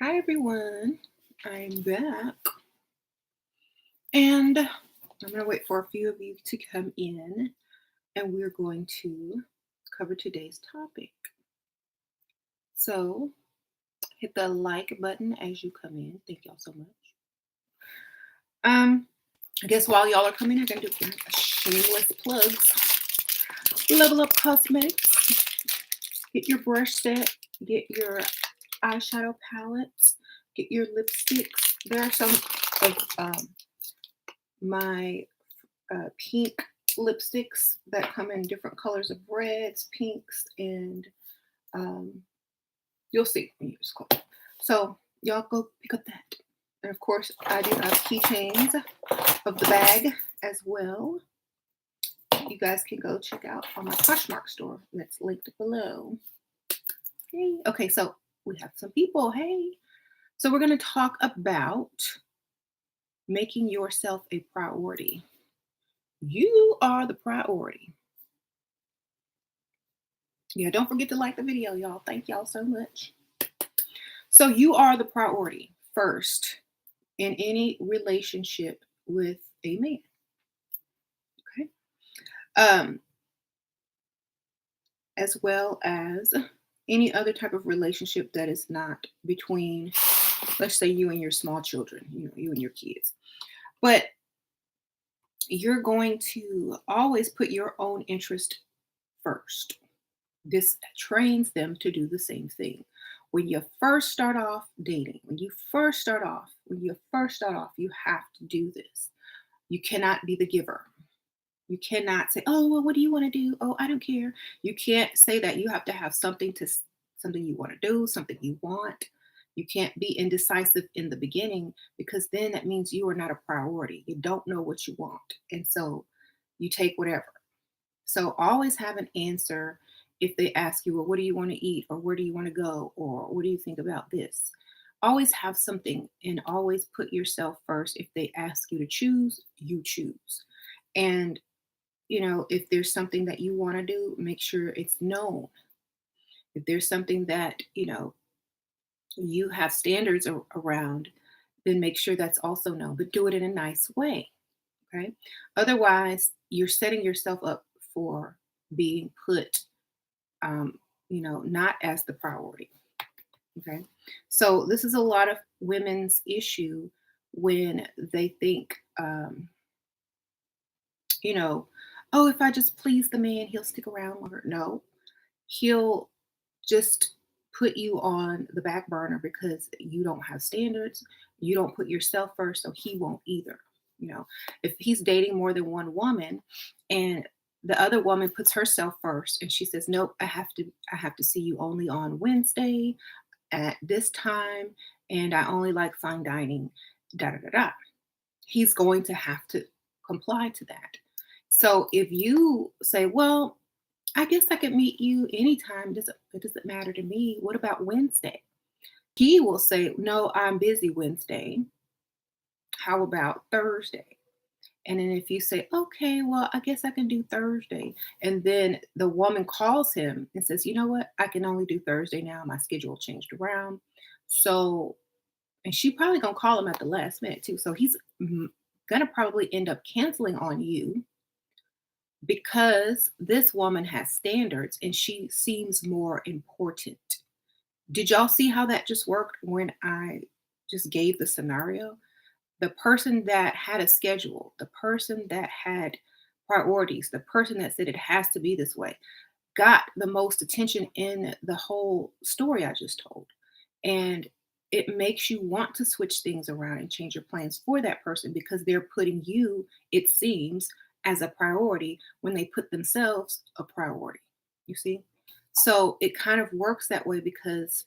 Hi everyone, I'm back and I'm going to wait for a few of you to come in and we're going to cover today's topic. So hit the like button as you come in. Thank y'all so much. I guess while y'all are coming, I'm going to do some shameless plugs. Level Up Cosmetics. Get your brush set, get your eyeshadow palettes, get your lipsticks. There are some of my pink lipsticks that come in different colors of reds, pinks, and um, you'll see when you just click. So y'all go pick up that. And of course, I do have keychains of the bag as well. You guys can go check out on my Poshmark store that's linked below. Hey, okay, so we have some people. Hey, so we're going to talk about making yourself a priority. You are the priority. Yeah, don't forget to like the video, y'all. Thank y'all so much. So you are the priority first in any relationship with a man. Okay. As well as any other type of relationship that is not between, let's say, you and your small children, you and your kids. But you're going to always put your own interest first. This trains them to do the same thing. When you first start off dating, when you first start off, you have to do this. You cannot be the giver. You cannot say, "Oh, well, what do you want to do? Oh, I don't care." You can't say that. You have to have something you want to do, something you want. You can't be indecisive in the beginning because then that means you are not a priority. You don't know what you want. And so you take whatever. So always have an answer if they ask you, well, what do you want to eat? Or where do you want to go? Or what do you think about this? Always have something and always put yourself first. If they ask you to choose, you choose. And, if there's something that you want to do, make sure it's known. If there's something that, you have standards around, then make sure that's also known, but do it in a nice way. Okay. Otherwise, you're setting yourself up for being put, not as the priority. Okay. So this is a lot of women's issue when they think, you know, oh, if I just please the man, he'll stick around longer. No, he'll just put you on the back burner because you don't have standards. You don't put yourself first, so he won't either. If he's dating more than one woman and the other woman puts herself first and she says, "Nope, I have to see you only on Wednesday at this time and I only like fine dining, da da da da." He's going to have to comply to that. So if you say, "Well, I guess I could meet you anytime. It doesn't matter to me. What about Wednesday?" He will say, "No, I'm busy Wednesday. How about Thursday?" And then if you say, "Okay, well, I guess I can do Thursday." And then the woman calls him and says, "You know what? I can only do Thursday now. My schedule changed around." So, and she probably gonna call him at the last minute too. So he's gonna probably end up canceling on you because this woman has standards and she seems more important. Did y'all see how that just worked when I just gave the scenario? The person that had a schedule, the person that had priorities, the person that said it has to be this way, got the most attention in the whole story I just told. And it makes you want to switch things around and change your plans for that person because they're putting you, it seems, as a priority when they put themselves a priority. You see? So it kind of works that way because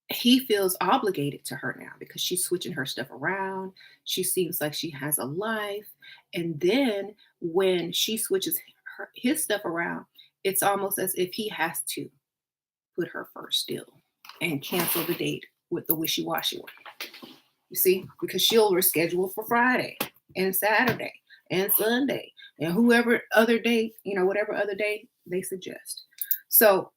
he feels obligated to her now because she's switching her stuff around. She seems like she has a life. And then when she switches his stuff around, it's almost as if he has to put her first still and cancel the date with the wishy-washy one. You see, because she'll reschedule for Friday and Saturday and Sunday and whoever other day, whatever other day they suggest. So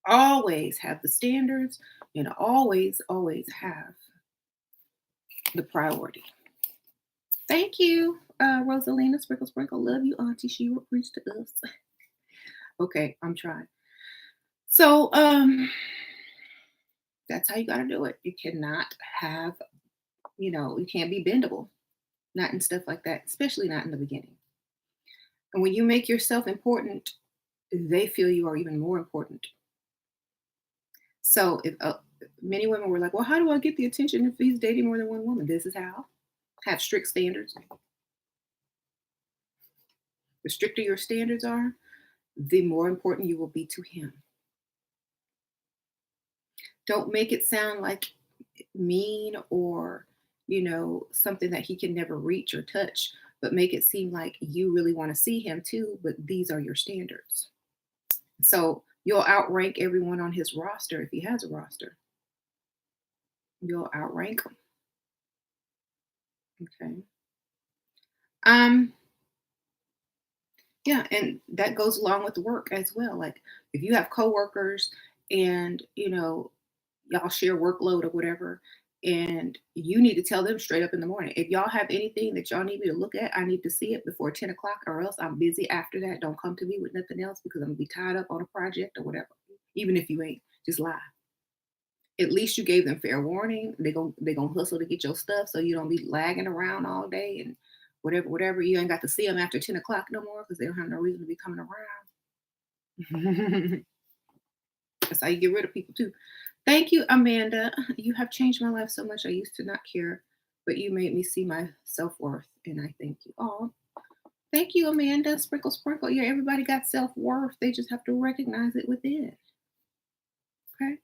Always have the standards and always, always have the priority. Thank you, Rosalina Sprinkle Sprinkle. Love you, Auntie. She will preach to us. Okay, I'm trying. So, that's how you got to do it. You cannot have, you can't be bendable, not in stuff like that, especially not in the beginning. And when you make yourself important, they feel you are even more important. So, if many women were like, well, how do I get the attention if he's dating more than one woman? This is how. Have strict standards. The stricter your standards are, the more important you will be to him. Don't make it sound like mean or, something that he can never reach or touch, but make it seem like you really want to see him too, but these are your standards. So you'll outrank everyone on his roster if he has a roster. You'll outrank them. Okay. Um, yeah, and that goes along with work as well. Like if you have coworkers and y'all share workload or whatever, and you need to tell them straight up in the morning. If y'all have anything that y'all need me to look at, I need to see it before 10 o'clock, or else I'm busy after that. Don't come to me with nothing else because I'm gonna be tied up on a project or whatever. Even if you ain't, just lie. At least you gave them fair warning. They gonna hustle to get your stuff so you don't be lagging around all day and whatever. You ain't got to see them after 10 o'clock no more because they don't have no reason to be coming around. That's how you get rid of people too. Thank you, Amanda. You have changed my life so much. I used to not care, but you made me see my self-worth, and I thank you. Oh, thank you, Amanda. Sprinkle, sprinkle. Yeah, everybody got self-worth. They just have to recognize it within. Okay?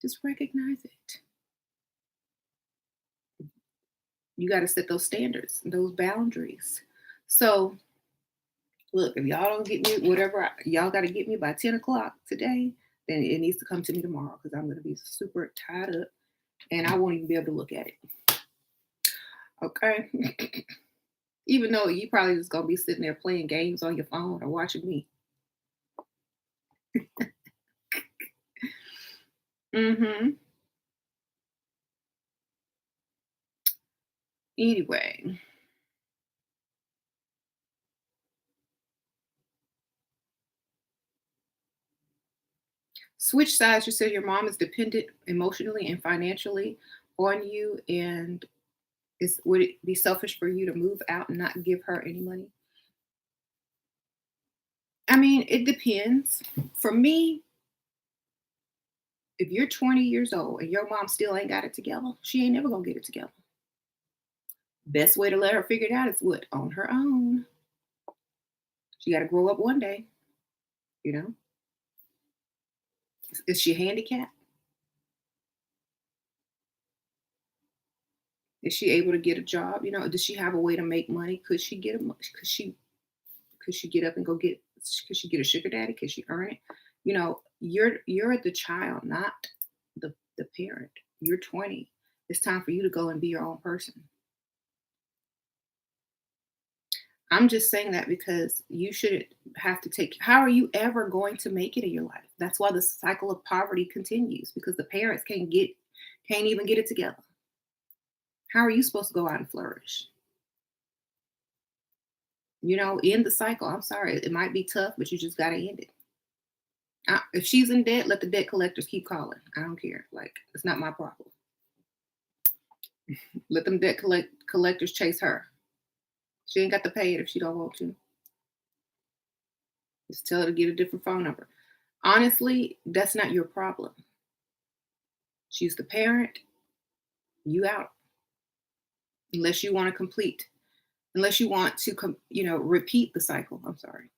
Just recognize it. You got to set those standards, those boundaries. So, look, if y'all don't get me, whatever y'all got to get me by 10 o'clock today, then it needs to come to me tomorrow because I'm going to be super tied up and I won't even be able to look at it. Okay? Even though you probably just going to be sitting there playing games on your phone or watching me. Mm-hmm. Anyway. Switch sides. You said your mom is dependent emotionally and financially on you, and would it be selfish for you to move out and not give her any money? I mean, it depends. For me, if you're 20 years old and your mom still ain't got it together, she ain't never gonna get it together. Best way to let her figure it out is what? On her own. She got to grow up one day, you know? Is she handicapped? Is she able to get a job? Does she have a way to make money? Could she get up and go get could she get a sugar daddy? Could she earn it? You're the child, not the parent. You're 20. It's time for you to go and be your own person. I'm just saying that because you shouldn't have to take. How are you ever going to make it in your life? That's why the cycle of poverty continues because the parents can't even get it together. How are you supposed to go out and flourish? End the cycle. I'm sorry. It might be tough, but you just got to end it. If she's in debt, let the debt collectors keep calling. I don't care. Like, it's not my problem. Let them collectors chase her. She ain't got to pay it if she don't want to. Just tell her to get a different phone number. Honestly, that's not your problem. She's the parent. You out. Unless you want to repeat the cycle. I'm sorry.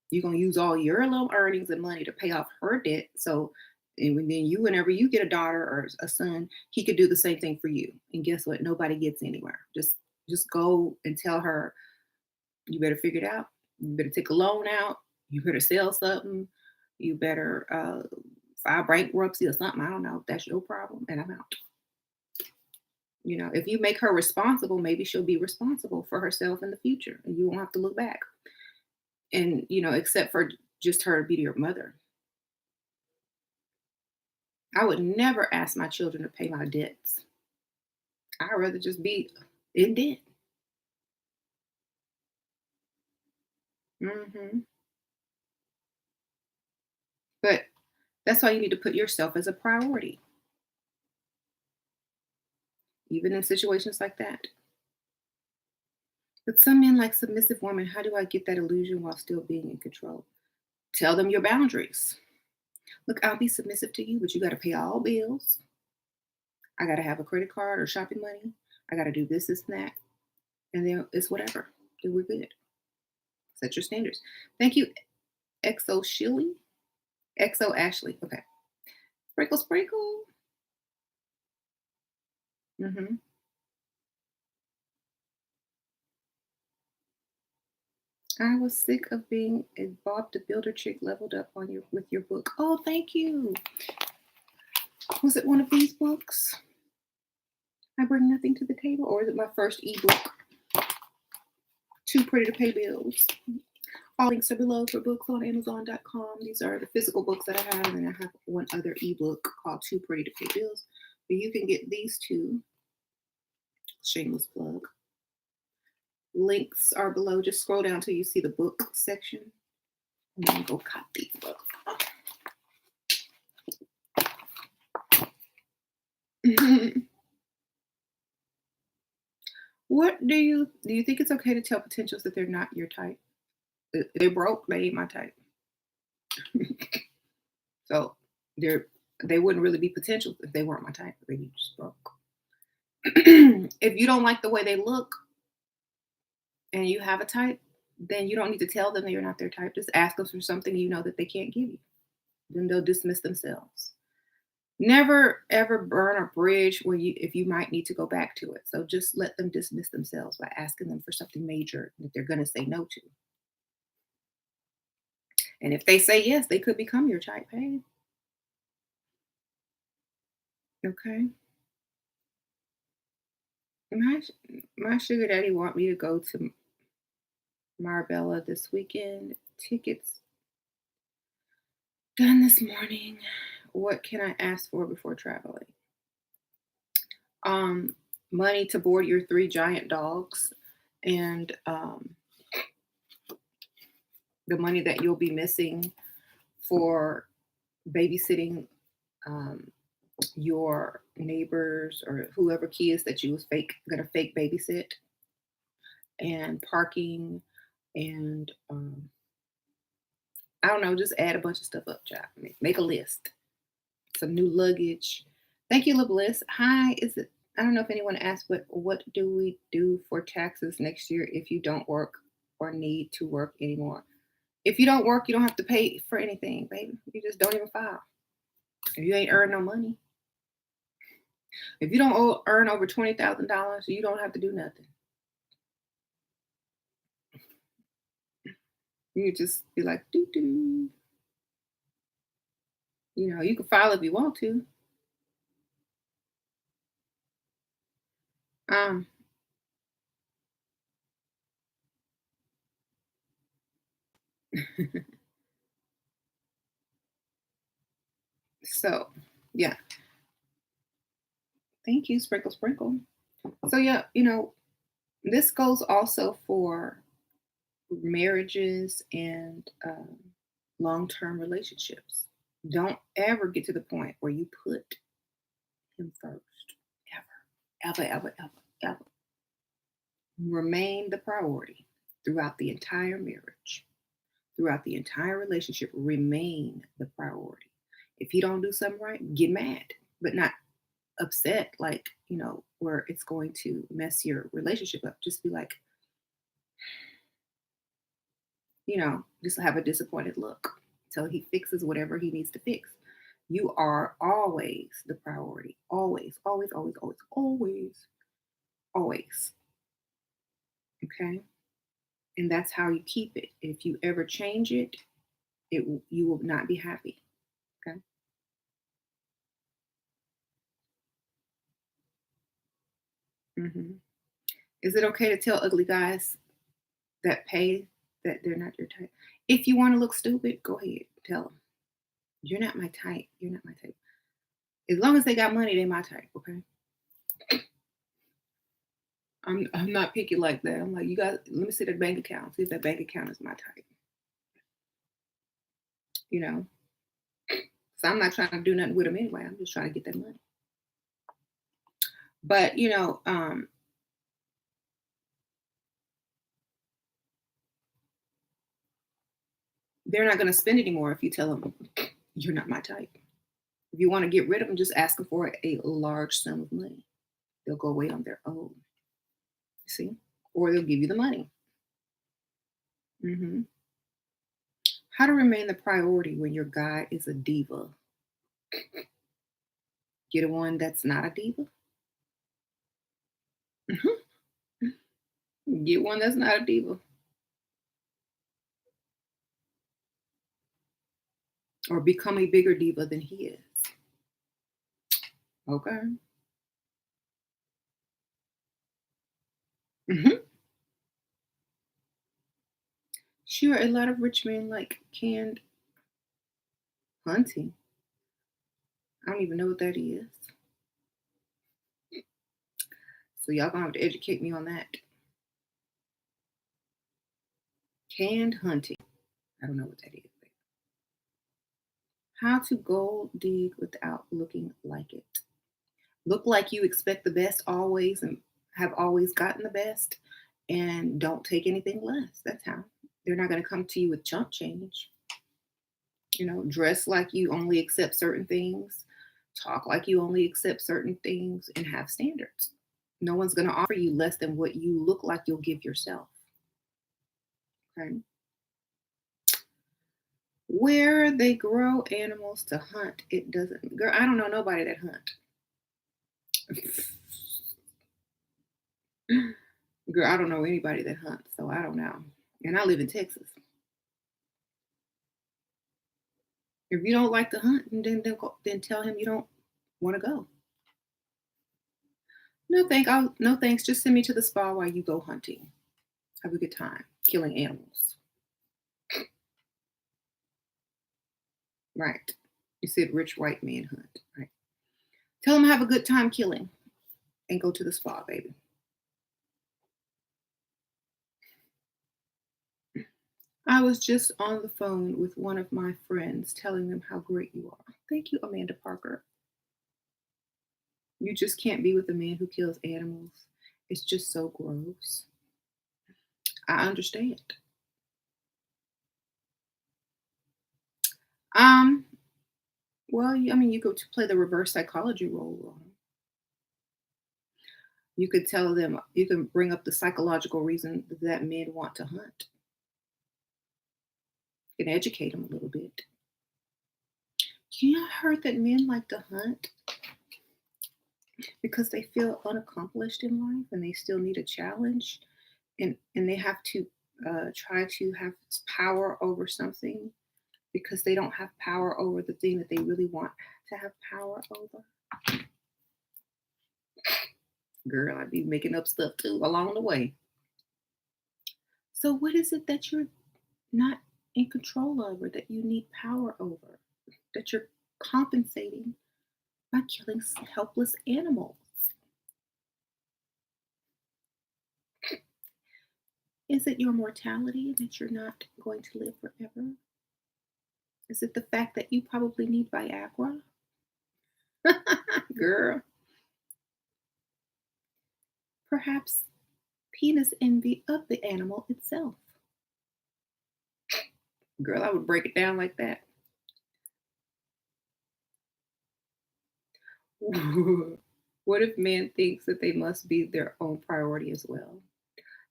You're going to use all your little earnings and money to pay off her debt. So, and then whenever you get a daughter or a son, he could do the same thing for you. And guess what? Nobody gets anywhere. Just go and tell her, you better figure it out. You better take a loan out. You better sell something. You better file bankruptcy or something. I don't know. That's your problem. And I'm out. If you make her responsible, maybe she'll be responsible for herself in the future and you won't have to look back. And, except for just her to be your mother. I would never ask my children to pay my debts. I'd rather just be in debt. Hmm. But that's why you need to put yourself as a priority, even in situations like that. But some men like submissive women. How do I get that illusion while still being in control? Tell them your boundaries. Look, I'll be submissive to you, but you got to pay all bills. I got to have a credit card or shopping money. I got to do this, and that. And then it's whatever. Then we're good. Set your standards. Thank you, XO Shilly. XO Ashley. Okay. Sprinkle, sprinkle. Hmm. I was sick of being a Bob the Builder chick leveled up on your with your book. Oh, thank you. Was it one of these books? I bring nothing to the table, or is it my first ebook? Too pretty to pay bills. All links are below for books on Amazon.com. These are the physical books that I have, and then I have one other ebook called Too Pretty to Pay Bills. But you can get these two. Shameless plug. Links are below. Just scroll down till you see the book section, and then go cop these books. What do you think it's okay to tell potentials that they're not your type? If they're broke, they ain't my type. So they're they wouldn't really be potentials if they weren't my type. They'd be just broke. If you don't like the way they look and you have a type, then you don't need to tell them that you're not their type. Just ask them for something you know that they can't give you. Then they'll dismiss themselves. Never ever burn a bridge where you if you might need to go back to it. So just let them dismiss themselves by asking them for something major that they're gonna say no to. And if they say yes, they could become your type. Hey, okay. My my sugar daddy want me to go to Marbella this weekend. Tickets done this morning. What can I ask for before traveling? Um, Money to board your three giant dogs, and the money that you'll be missing for babysitting um, your neighbors or whoever kids that you was gonna fake babysit, and parking, and I don't know, just add a bunch of stuff up, child. Make a list. Some new luggage. Thank you, LaBliss. Hi, is it? I don't know if anyone asked, but what do we do for taxes next year if you don't work or need to work anymore? If you don't work, you don't have to pay for anything, baby. You just don't even file. If you ain't earn no money, if you don't earn over $20,000, you don't have to do nothing. You just be like, doo doo. You can file if you want to. Um, so yeah, thank you, Sprinkle Sprinkle. So yeah, this goes also for marriages and long-term relationships. Don't ever get to the point where you put him first, ever, ever, ever, ever, ever. Remain the priority throughout the entire marriage, throughout the entire relationship. Remain the priority. If you don't do something right, get mad, but not upset, like, where it's going to mess your relationship up. Just be like, just have a disappointed look till he fixes whatever he needs to fix. You are always the priority. Always, always, always, always, always, always. Okay. And that's how you keep it. If you ever change it, you will not be happy. Okay. Hmm. Is it okay to tell ugly guys that pay that they're not your type? If you want to look stupid, go ahead. Tell them. You're not my type. You're not my type. As long as they got money, they my type, okay? I'm not picky like that. I'm like, you got let me see that bank account. See if that bank account is my type, you know? So I'm not trying to do nothing with them anyway. I'm just trying to get that money. But they're not gonna spend anymore if you tell them you're not my type. If you want to get rid of them, just ask them for a large sum of money. They'll go away on their own. See? Or they'll give you the money. Hmm. How to remain the priority when your guy is a diva? Get a one that's not a diva. Get one that's not a diva. Or become a bigger diva than he is. Okay. Hmm. Sure, a lot of rich men like canned hunting. I don't even know what that is. So y'all gonna have to educate me on that. Canned hunting. I don't know what that is. How to gold dig without looking like it. Look like you expect the best always and have always gotten the best and don't take anything less. That's how. They're not going to come to you with chump change. Dress like you only accept certain things, talk like you only accept certain things, and have standards. No one's going to offer you less than what you look like you'll give yourself. Okay. Where they grow animals to hunt, it doesn't. Girl, I don't know nobody that hunt. Girl, I don't know anybody that hunts, so I don't know. And I live in Texas. If you don't like to hunt, then tell him you don't want to go. No thanks. Just send me to the spa while you go hunting. Have a good time killing animals. Right. You said rich white men hunt. Right. Tell him have a good time killing and go to the spa, baby. I was just on the phone with one of my friends telling them how great you are. Thank you, Amanda Parker. You just can't be with a man who kills animals. It's just so gross. I understand. Um, well, I mean, you could play the reverse psychology role. You could tell them, you can bring up the psychological reason that men want to hunt. You can educate them a little bit. I heard that men like to hunt because they feel unaccomplished in life and they still need a challenge, and they have to try to have power over something because they don't have power over the thing that they really want to have power over. Girl, I'd be making up stuff too along the way. So, what is it that you're not in control over, that you need power over, that you're compensating by killing helpless animals? Is it your mortality that you're not going to live forever? Is it the fact that you probably need Viagra? Girl, perhaps penis envy of the animal itself. Girl, I would break it down like that. What if man thinks that they must be their own priority as well?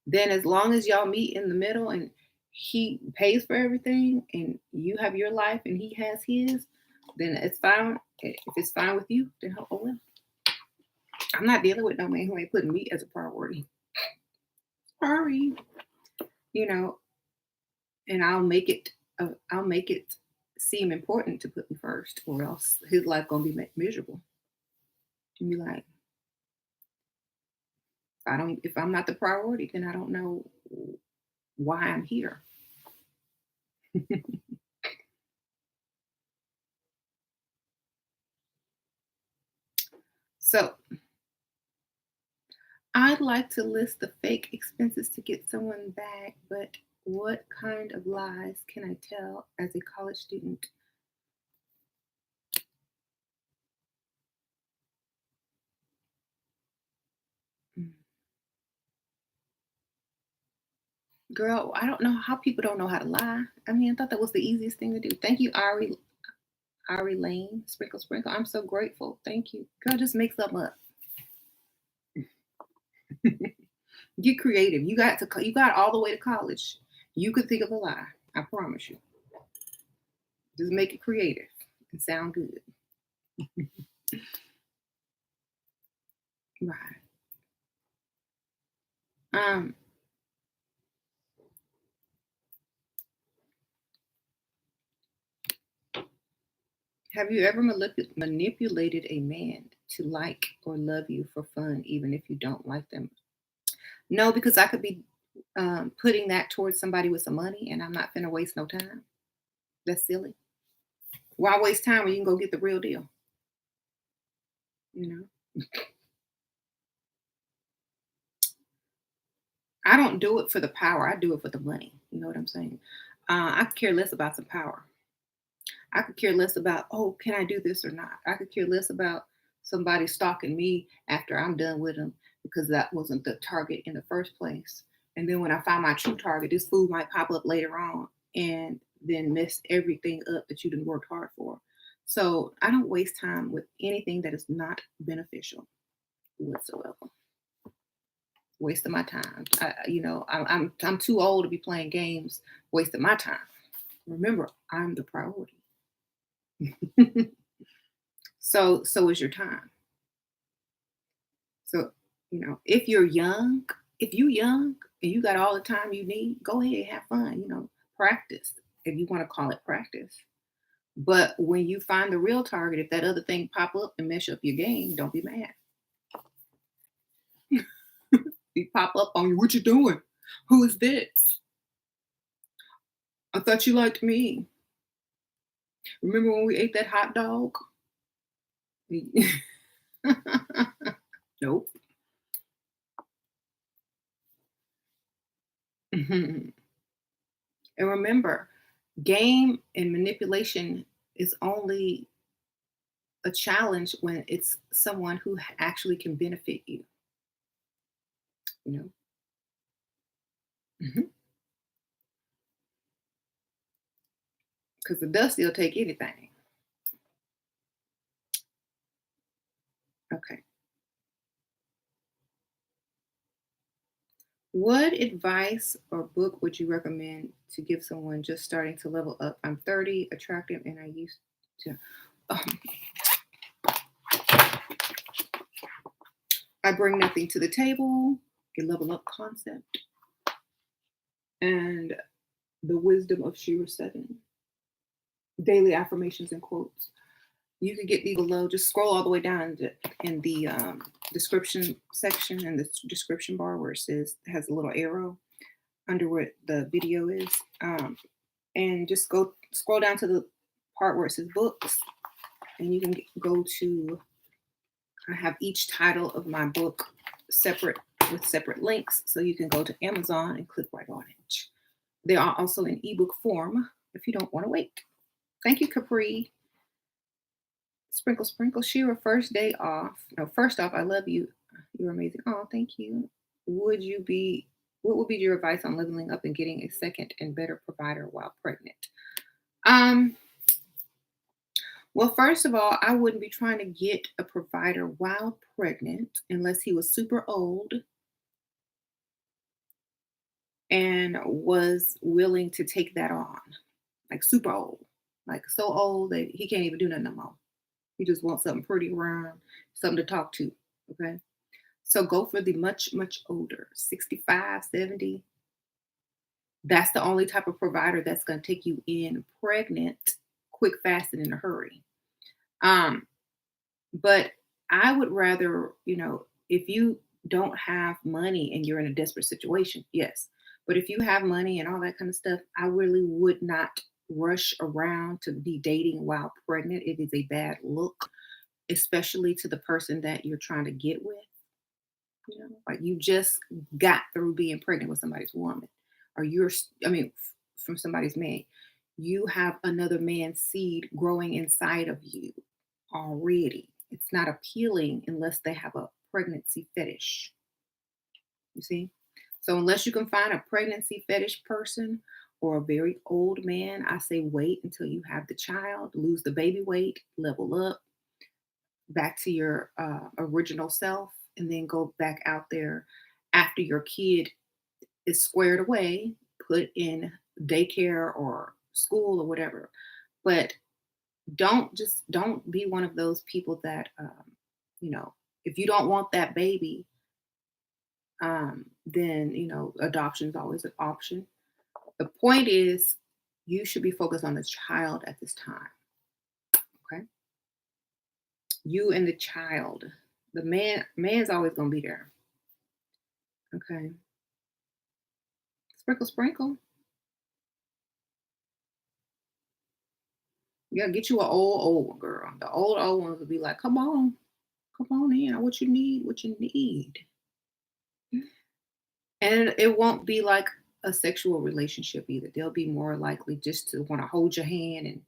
Then, as long as y'all meet in the middle and he pays for everything and you have your life and he has his, then it's fine. If it's fine with you, then oh well. I'm not dealing with no man who ain't putting me as a priority. Sorry, you know, and I'll make it seem important to put me first, or else his life gonna be miserable. And be like, if I'm not the priority, then I don't know why I'm here. I'd like to list the fake expenses to get someone back, but what kind of lies can I tell as a college student? Mm. Girl, I don't know how people don't know how to lie. I mean, I thought that was the easiest thing to do. Thank you, Ari Lane. Sprinkle, sprinkle. I'm so grateful. Thank you. Girl, just make something up. Get creative. You got all the way to college. You could think of a lie. I promise you. Just make it creative and sound good. Right. Um, have you ever manipulated a man to like or love you for fun, even if you don't like them? No, because I could be putting that towards somebody with some money, and I'm not gonna waste no time. That's silly. Why waste time when you can go get the real deal? You know, I don't do it for the power. I do it for the money. You know what I'm saying? I could care less about some power. I could care less about, oh, can I do this or not? I could care less about somebody stalking me after I'm done with them because that wasn't the target in the first place. And then when I find my true target, this food might pop up later on and then mess everything up that you didn't work hard for. So I don't waste time with anything that is not beneficial whatsoever. Waste of my time. I'm too old to be playing games, wasting my time. Remember, I'm the priority. So is your time. So, if you're young, if you young and you got all the time you need, go ahead, have fun, practice, if you want to call it practice. But when you find the real target, if that other thing pop up and mess up your game, don't be mad. He pop up on you, what you doing? Who is this? I thought you liked me. Remember when we ate that hot dog? Nope. And remember, game and manipulation is only a challenge when it's someone who actually can benefit you, you know? Because the dusty will take anything. Okay. What advice or book would you recommend to give someone just starting to level up? I'm 30, attractive, and I used to. Um, I bring nothing to the table, a level up concept, and the wisdom of SheRaSeven. Daily affirmations and quotes. You can get these below. Just scroll all the way down in the description section and the description bar where it says it has a little arrow under where the video is, and just go scroll down to the part where it says books, and you can go to. I have each title of my book separate with separate links, so you can go to Amazon and click right on it. They are also in ebook form if you don't want to wait. Thank you, Capri. Sprinkle, sprinkle. Shira, first day off. No, first off, I love you. You're amazing. Oh, thank you. Would you be? What would be your advice on leveling up and getting a second and better provider while pregnant? Um. Well, first of all, I wouldn't be trying to get a provider while pregnant unless he was super old and was willing to take that on, like super old, like so old that he can't even do nothing no more. He just wants something pretty around, something to talk to. Okay. So go for the much, much older, 65, 70. That's the only type of provider that's going to take you in pregnant, quick, fast, and in a hurry. Um, but I would rather, if you don't have money and you're in a desperate situation, yes. But if you have money and all that kind of stuff, I really would not rush around to be dating while pregnant. It is a bad look, especially to the person that you're trying to get with. Like you just got through being pregnant with somebody's woman, or from somebody's man. You have another man's seed growing inside of you already. It's not appealing unless they have a pregnancy fetish. You see? So unless you can find a pregnancy fetish person or a very old man, I say wait until you have the child, lose the baby weight, level up back to your original self, and then go back out there after your kid is squared away, put in daycare or school or whatever. But don't be one of those people that you know, if you don't want that baby, then adoption is always an option. The point is, you should be focused on the child at this time. Okay, you and the child. The man's always gonna be there. Okay, sprinkle, sprinkle. Yeah, get you an old girl. The old ones will be like, come on in. What you need. And it won't be like a sexual relationship either. They'll be more likely just to want to hold your hand and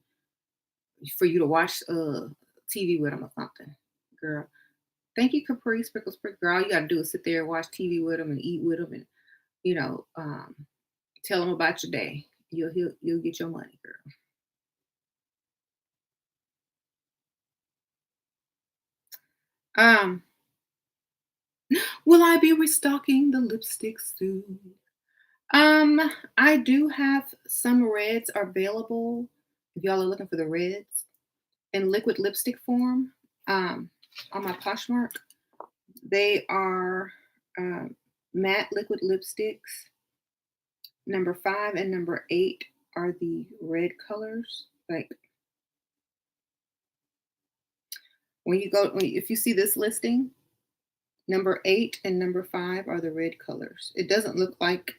for you to watch TV with them or something. Girl, thank you, Capri Sprinkle Sprinkle. Girl, all you gotta do is sit there and watch TV with them and eat with them and you know um, tell them about your day. You'll get your money, girl. Um, will I be restocking the lipsticks soon? Um, I do have some reds available. If y'all are looking for the reds in liquid lipstick form, on my Poshmark, they are matte liquid lipsticks. Number 5 and number 8 are the red colors. Like if you see this listing, number 8 and number 5 are the red colors. It doesn't look like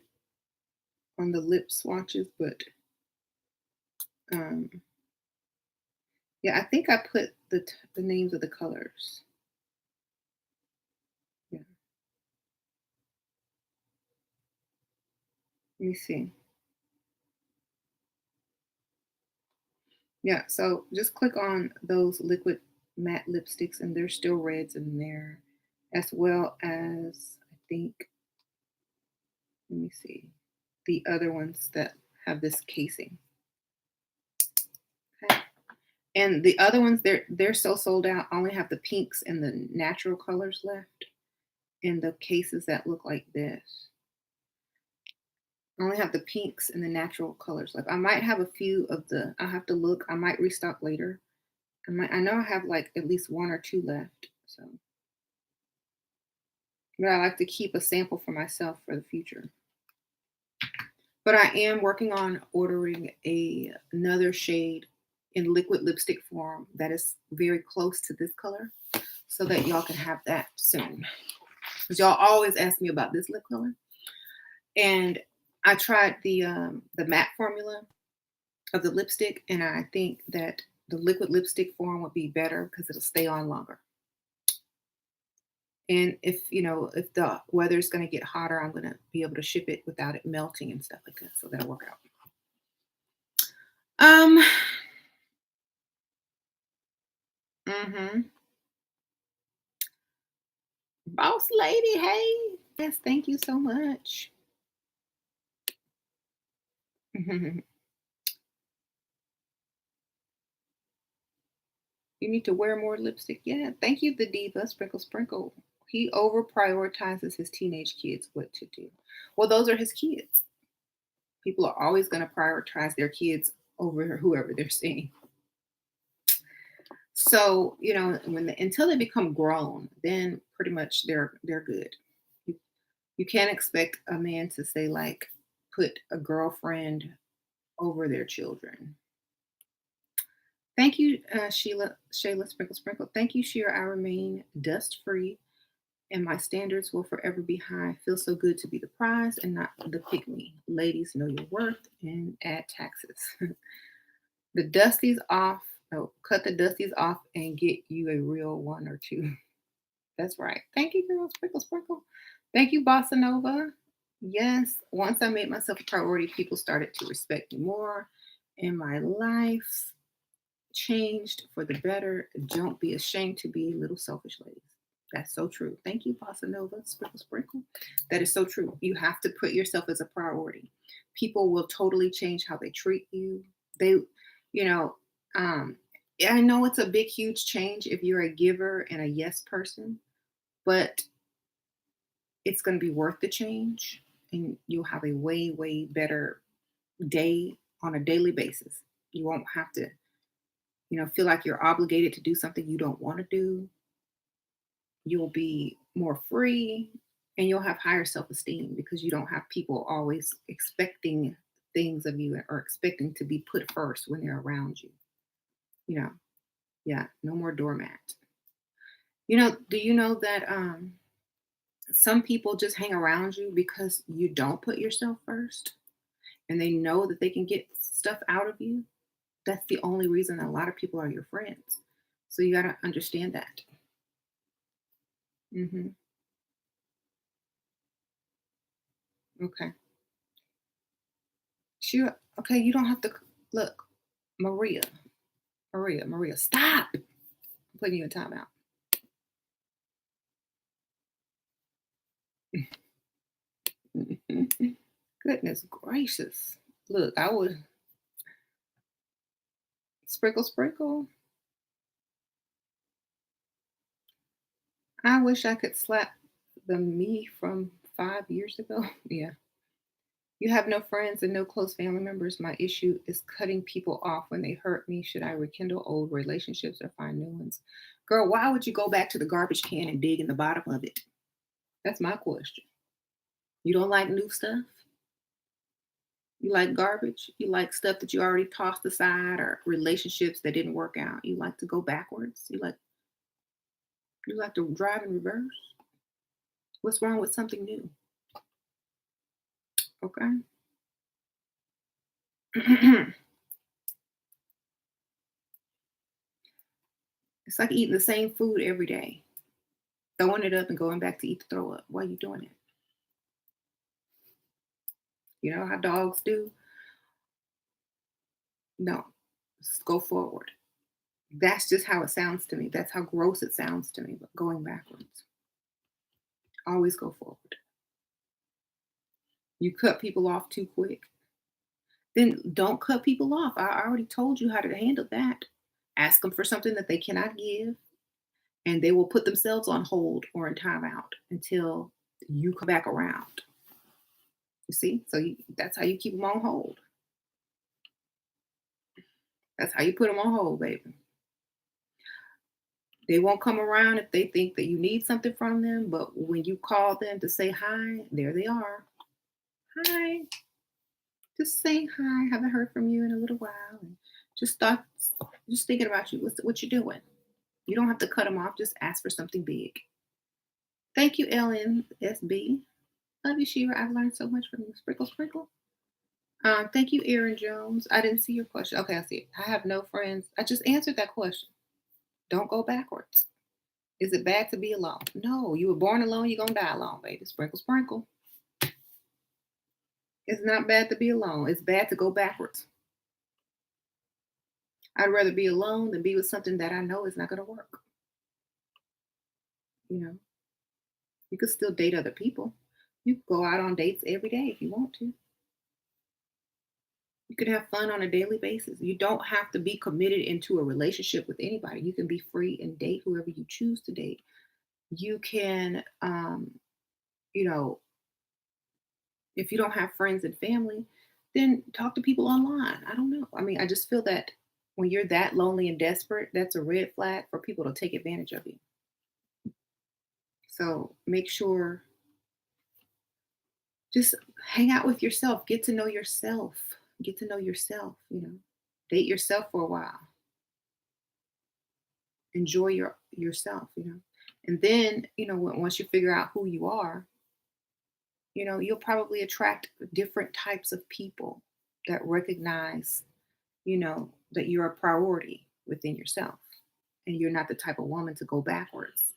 on the lip swatches, but um, yeah, I think I put the names of the colors. Yeah, let me see. Yeah, so just click on those liquid matte lipsticks, and there's still reds in there, as well as I think. Let me see the other ones that have this casing. Okay. And the other ones, they're so sold out. I only have the pinks and the natural colors left, and the cases that look like this. I only have the pinks and the natural colors left. I might have a few of the. I'll have to look. I might restock later. I know I have like at least one or two left. So, but I like to keep a sample for myself for the future. But I am working on ordering another shade in liquid lipstick form that is very close to this color, so that y'all can have that soon. Because y'all always ask me about this lip color, and I tried the matte formula of the lipstick, and I think that the liquid lipstick form would be better because it'll stay on longer. And if the weather is going to get hotter, I'm going to be able to ship it without it melting and stuff like that. So that'll work out. Um, hmm Boss lady, hey. Yes, thank you so much. You need to wear more lipstick. Yeah, thank you, the diva. Sprinkle, sprinkle. He over prioritizes his teenage kids what to do. Well, those are his kids. People are always going to prioritize their kids over whoever they're seeing. So, until they become grown, then pretty much they're good. You, you can't expect a man to say like put a girlfriend over their children. Thank you, Shayla Sprinkle Sprinkle. Thank you, Sheer. I remain dust free, and my standards will forever be high. Feels so good to be the prize and not the pick me. Ladies, know your worth and add taxes. The dusties off. Oh, cut the dusties off and get you a real one or two. That's right. Thank you, girl. Sprinkle, sprinkle. Thank you, Bossa Nova. Yes, once I made myself a priority, people started to respect me more, and my life changed for the better. Don't be ashamed to be little selfish ladies. That's so true. Thank you, Bossa Nova. Sprinkle, sprinkle. That is so true. You have to put yourself as a priority. People will totally change how they treat you. They, you know, um, I know it's a big, huge change if you're a giver and a yes person, but it's going to be worth the change, and you'll have a way, way better day on a daily basis. You won't have to, feel like you're obligated to do something you don't want to do. You'll be more free, and you'll have higher self-esteem because you don't have people always expecting things of you or expecting to be put first when they're around you. You know, yeah, no more doormat. Do you know that some people just hang around you because you don't put yourself first and they know that they can get stuff out of you? That's the only reason a lot of people are your friends. So you got to understand that. Hmm. Okay. Sure. Okay. You don't have to look, Maria, Maria. Stop. I'm putting you in timeout. Goodness gracious. Look, I would sprinkle, sprinkle. I wish I could slap the me from 5 years ago. Yeah. You have no friends and no close family members. My issue is cutting people off when they hurt me. Should I rekindle old relationships or find new ones? Girl, why would you go back to the garbage can and dig in the bottom of it? That's my question. You don't like new stuff? You like garbage? You like stuff that you already tossed aside or relationships that didn't work out? You like to go backwards? You like to drive in reverse? What's wrong with something new? Okay. It's like eating the same food every day, throwing it up and going back to eat the throw up. Why are you doing it? You know how dogs do? No. Go forward. That's just how it sounds to me. That's how gross it sounds to me, but going backwards. Always go forward. You cut people off too quick. Then don't cut people off. I already told you how to handle that. Ask them for something that they cannot give, and they will put themselves on hold or in timeout until you come back around. You see? So that's how you keep them on hold. That's how you put them on hold, baby. They won't come around if they think that you need something from them, but when you call them to say hi, there they are. Hi, just saying hi. Haven't heard from you in a little while. And just thought, just thinking about you. What you doing? You don't have to cut them off. Just ask for something big. Thank you, LNSB. Love you, Shira. I've learned so much from you. Sprinkle, sprinkle. Thank you, Aaron Jones. I didn't see your question. Okay, I see it. I have no friends. I just answered that question. Don't go backwards. Is it bad to be alone? No, you were born alone, you're gonna die alone, baby. Sprinkle, sprinkle. It's not bad to be alone. It's bad to go backwards. I'd rather be alone than be with something that I know is not gonna work. You know, you could still date other people. You could go out on dates every day if you want to. You could have fun on a daily basis. You don't have to be committed into a relationship with anybody. You can be free and date whoever you choose to date. You can, you know, if you don't have friends and family, then talk to people online. I don't know. I mean, I just feel that when you're that lonely and desperate, that's a red flag for people to take advantage of you. So make sure, just hang out with yourself, get to know yourself, get to know yourself, date yourself for a while, enjoy yourself, and then, once you figure out who you are, you'll probably attract different types of people that recognize, that you're a priority within yourself and you're not the type of woman to go backwards.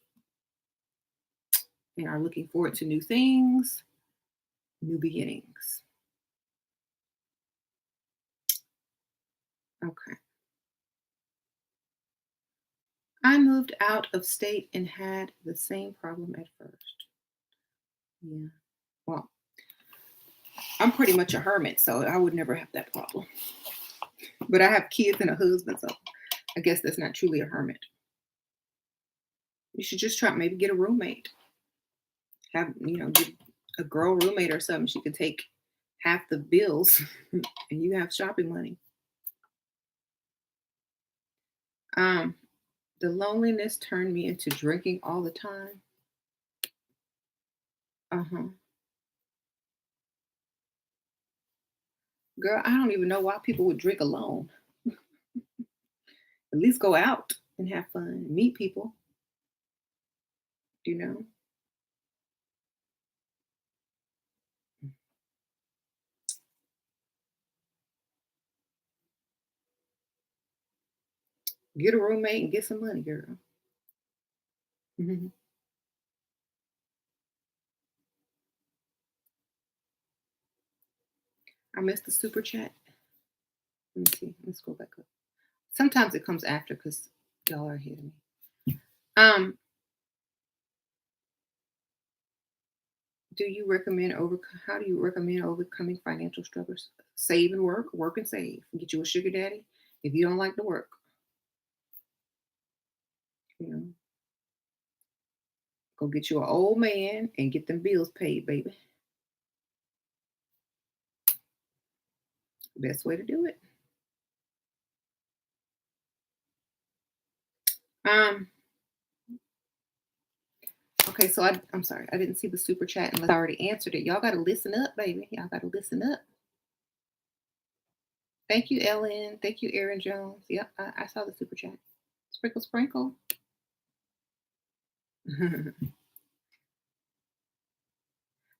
and are looking forward to new things, new beginnings. Okay. I moved out of state and had the same problem at first. Yeah. Well, I'm pretty much a hermit, so I would never have that problem. But I have kids and a husband, so I guess that's not truly a hermit. You should just try maybe get a roommate. Have, get a girl roommate or something. She could take half the bills and you have shopping money. Um, the loneliness turned me into drinking all the time. Uh-huh. Girl, I don't even know why people would drink alone. At least go out and have fun, meet people, you know. Get a roommate and get some money, girl. Mhm. I missed the super chat. Let me see. Let's go back up. Sometimes it comes after because y'all are hitting me. Do you recommend over? How do you recommend overcoming financial struggles? Save and work, work and save. Get you a sugar daddy. If you don't like to work, you know, go get you an old man and get them bills paid, baby. Best way to do it. Um. Okay, so I'm sorry, I didn't see the super chat unless I already answered it. Y'all got to listen up, baby. Y'all got to listen up. Thank you, Ellen. Thank you, Aaron Jones. Yep, I saw the super chat. Sprinkle, sprinkle.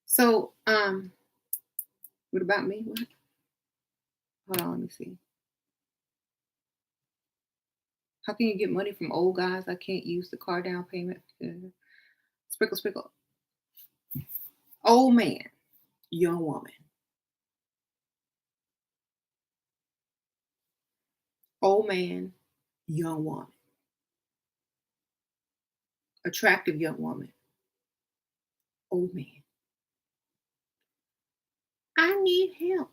So, what about me? What? Hold on, let me see. How can you get money from old guys? I can't use the car down payment. Sprinkle, sprinkle. Old man, young woman. Old man, young woman. Attractive young woman. Old man. I need help.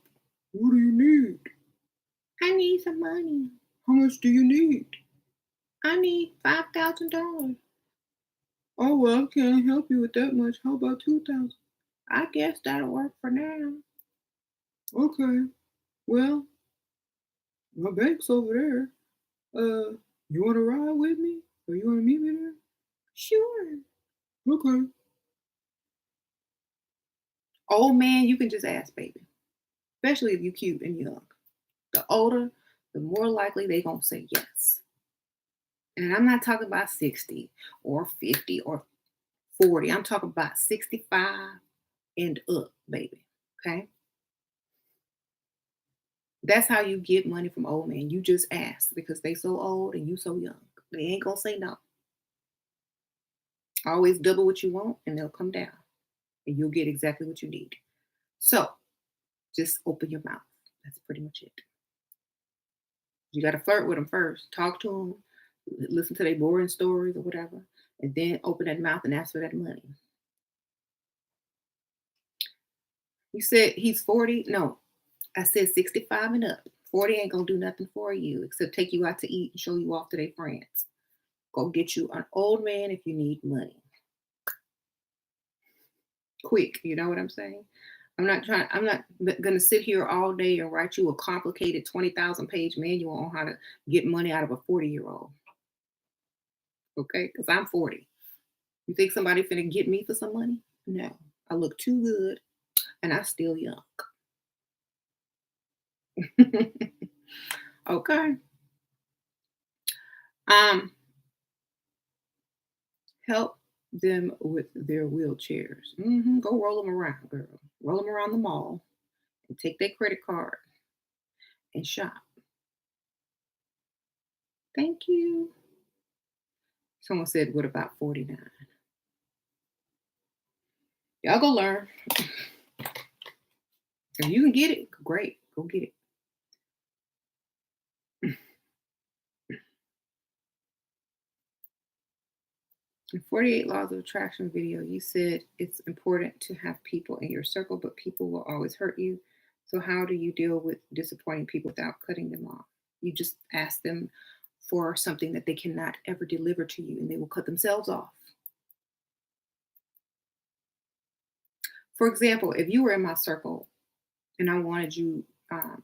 What do you need? I need some money. How much do you need? I need $5,000. Oh, well, I can't help you with that much. How about 2,000? I guess that'll work for now. Okay. Well, my bank's over there. You want to ride with me? Or you want to meet me there? Sure. Okay. Old man, you can just ask, baby. Especially if you cute and young. The older, the more likely they gonna say yes. And I'm not talking about 60 or 50 or 40. I'm talking about 65 and up, baby. Okay? That's how you get money from old men. You just ask because they so old and you so young. They ain't gonna say no. Always double what you want and they'll come down. And you'll get exactly what you need. So just open your mouth. That's pretty much it. You got to flirt with them first. Talk to them. Listen to their boring stories or whatever. And then open that mouth and ask for that money. You said he's 40? No, I said 65 and up. 40 ain't going to do nothing for you except take you out to eat and show you off to their friends. Go get you an old man if you need money. Quick, you know what I'm saying? I'm not going to sit here all day and write you a complicated 20,000 page manual on how to get money out of a 40-year-old. Okay? Because I'm 40. You think somebody finna get me for some money? No. I look too good and I still young. Okay. Um, help them with their wheelchairs. Go roll them around, girl. Roll them around the mall and take their credit card and shop. Thank you. Someone said, what about 49? Y'all go learn. If you can get it, great. Go get it. In 48 Laws of Attraction video, you said it's important to have people in your circle, but people will always hurt you. So, how do you deal with disappointing people without cutting them off? You just ask them for something that they cannot ever deliver to you, and they will cut themselves off. For example, if you were in my circle and I wanted you, I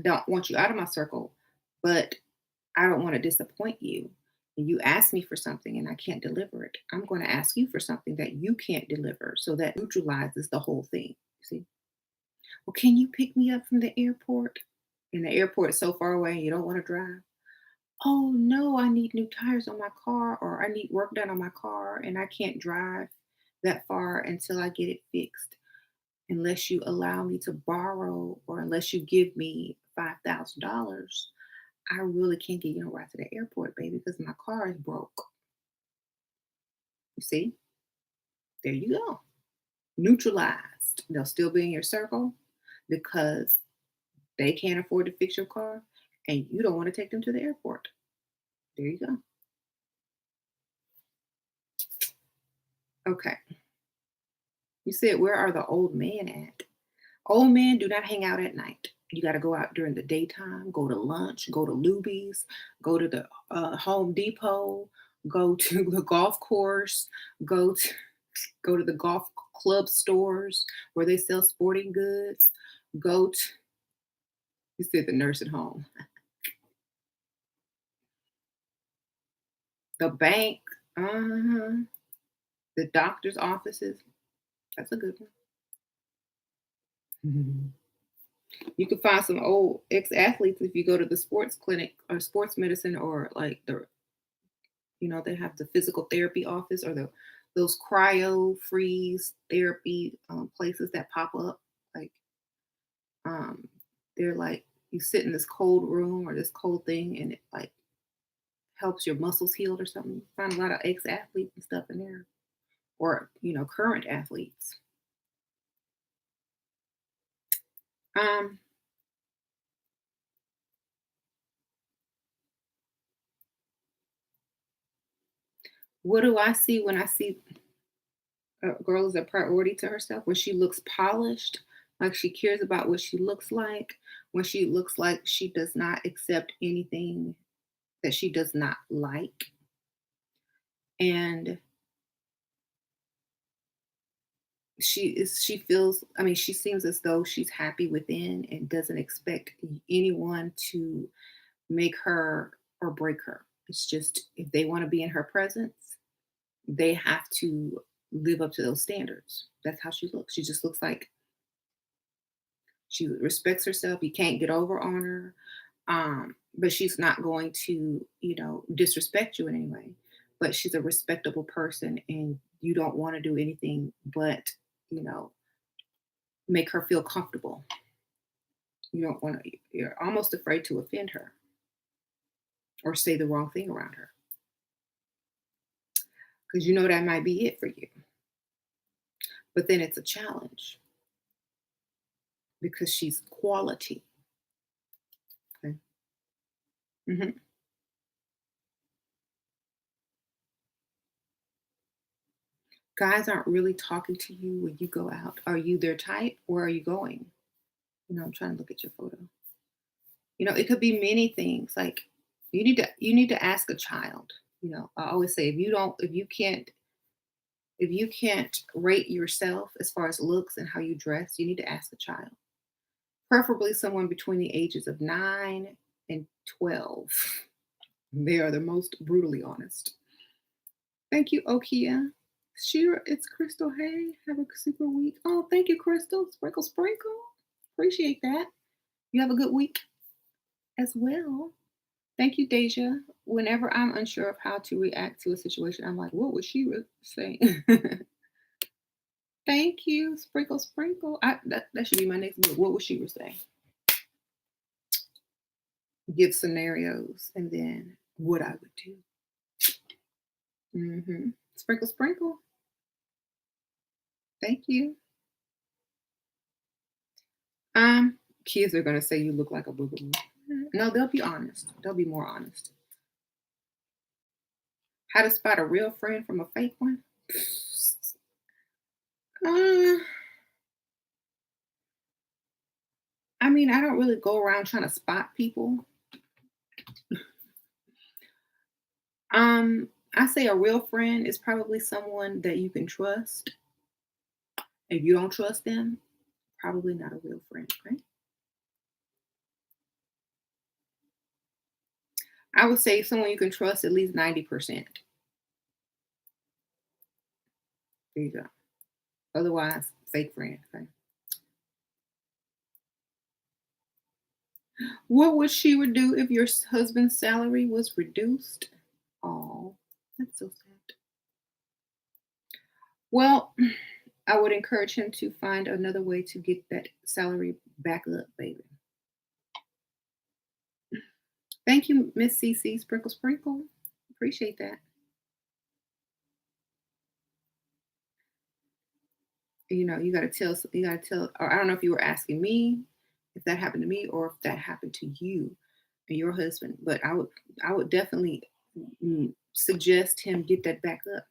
don't want you out of my circle, but I don't want to disappoint you. And you ask me for something and I can't deliver it. I'm going to ask you for something that you can't deliver. So that neutralizes the whole thing. See? Well, can you pick me up from the airport? And the airport is so far away and you don't want to drive. Oh, no, I need new tires on my car, or I need work done on my car and I can't drive that far until I get it fixed. Unless you allow me to borrow or unless you give me $5,000, I really can't get you a ride to the airport, baby, because my car is broke. You see? There you go. Neutralized. They'll still be in your circle because they can't afford to fix your car and you don't want to take them to the airport. There you go. Okay. You said, where are the old men at? Old men do not hang out at night. You got to go out during the daytime, go to lunch, go to Luby's, go to the Home Depot, go to the golf course, go to go to the golf club stores where they sell sporting goods, go to, you said the nursing home, the bank, uh-huh, the doctor's offices. That's a good one. You can find some old ex-athletes if you go to the sports clinic or sports medicine or like they have the physical therapy office or those cryo freeze therapy places that pop up. Like um, they're like you sit in this cold room or this cold thing, and it like helps your muscles heal or something. Find a lot of ex-athletes and stuff in there, or current athletes. Um, what do I see when I see a girl is a priority to herself? When she looks polished, like she cares about what she looks like, when she looks like she does not accept anything that she does not like, and she feels, I mean, she seems as though she's happy within and doesn't expect anyone to make her or break her. It's just if they want to be in her presence, they have to live up to those standards. That's how she looks. She just looks like she respects herself. You can't get over on her. But she's not going to, disrespect you in any way. But she's a respectable person and you don't want to do anything but, you know, make her feel comfortable. You don't want to, you're almost afraid to offend her or say the wrong thing around her because that might be it for you. But then it's a challenge because she's quality. Okay. hmm Guys aren't really talking to you when you go out. Are you their type? Where are you going? I'm trying to look at your photo. It could be many things. Like you need to ask a child. I always say if you can't rate yourself as far as looks and how you dress, you need to ask a child. Preferably someone between the ages of 9 and 12. They are the most brutally honest. Thank you, Okia. Shira, it's Crystal. Hey, have a super week. Oh, thank you, Crystal. Sprinkle, sprinkle. Appreciate that. You have a good week as well. Thank you, Deja. Whenever I'm unsure of how to react to a situation, I'm like, what would she say? Thank you, Sprinkle, sprinkle. That should be my next book. What would she say? Give scenarios and then what I would do. Sprinkle, sprinkle. Thank you. Um, Kids are gonna say you look like a boogaloo. No, they'll be honest. They'll be more honest. How to spot a real friend from a fake one? Uh, I mean, I don't really go around trying to spot people. I say a real friend is probably someone that you can trust. If you don't trust them, probably not a real friend, right? I would say someone you can trust at least 90%. There you go. Otherwise, fake friend. Okay. What would she would do if your husband's salary was reduced? Oh, that's so sad. Well, I would encourage him to find another way to get that salary back up, baby. Thank you, Miss CC Sprinkle Sprinkle. Appreciate that. You gotta tell, or I don't know if you were asking me if that happened to me or if that happened to you and your husband, but I would definitely suggest him get that back up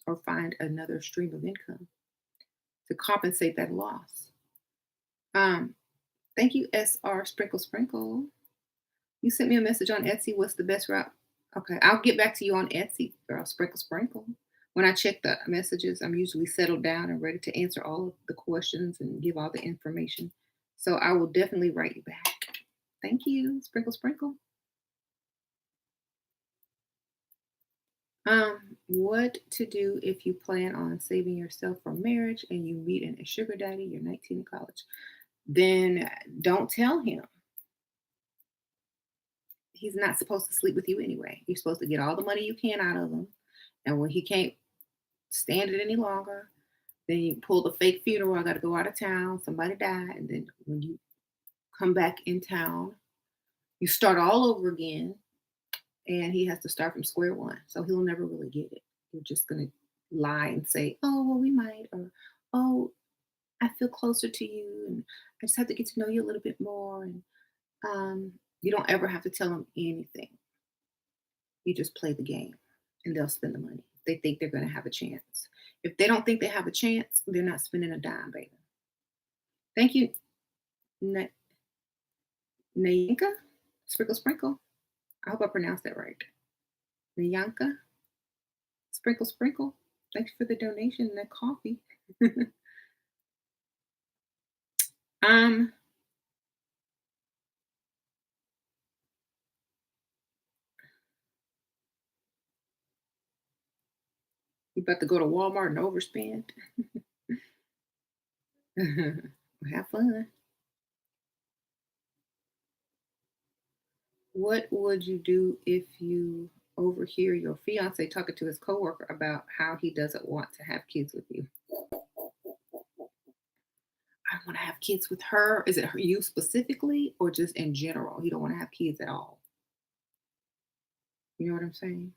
or find another stream of income to compensate that loss. Um, Thank you, SR Sprinkle Sprinkle. You sent me a message on Etsy. What's the best route? Okay, I'll get back to you on Etsy, girl. Sprinkle Sprinkle. When I check the messages, I'm usually settled down and ready to answer all of the questions and give all the information. So I will definitely write you back. Thank you, Sprinkle Sprinkle. What to do if you plan on saving yourself for marriage and you meet a sugar daddy, you're 19 in college? Then don't tell him. He's not supposed to sleep with you anyway. You're supposed to get all the money you can out of him. And when he can't stand it any longer, then you pull the fake funeral. I got to go out of town. Somebody died. And then when you come back in town, you start all over again. And he has to start from square one. So he'll never really get it. You're just going to lie and say, oh, well, we might. Or, oh, I feel closer to you. And I just have to get to know you a little bit more. And you don't ever have to tell him anything. You just play the game and they'll spend the money. They think they're going to have a chance. If they don't think they have a chance, they're not spending a dime, baby. Thank you, Nayanka Sprinkle Sprinkle. I hope I pronounced that right. Nayanka Sprinkle Sprinkle. Thanks for the donation and that coffee. um, you about to go to Walmart and overspend? Have fun. What would you do if you overhear your fiance talking to his coworker about how he doesn't want to have kids with you? I want to have kids with her. Is it you specifically, or just in general? You don't want to have kids at all. You know what I'm saying?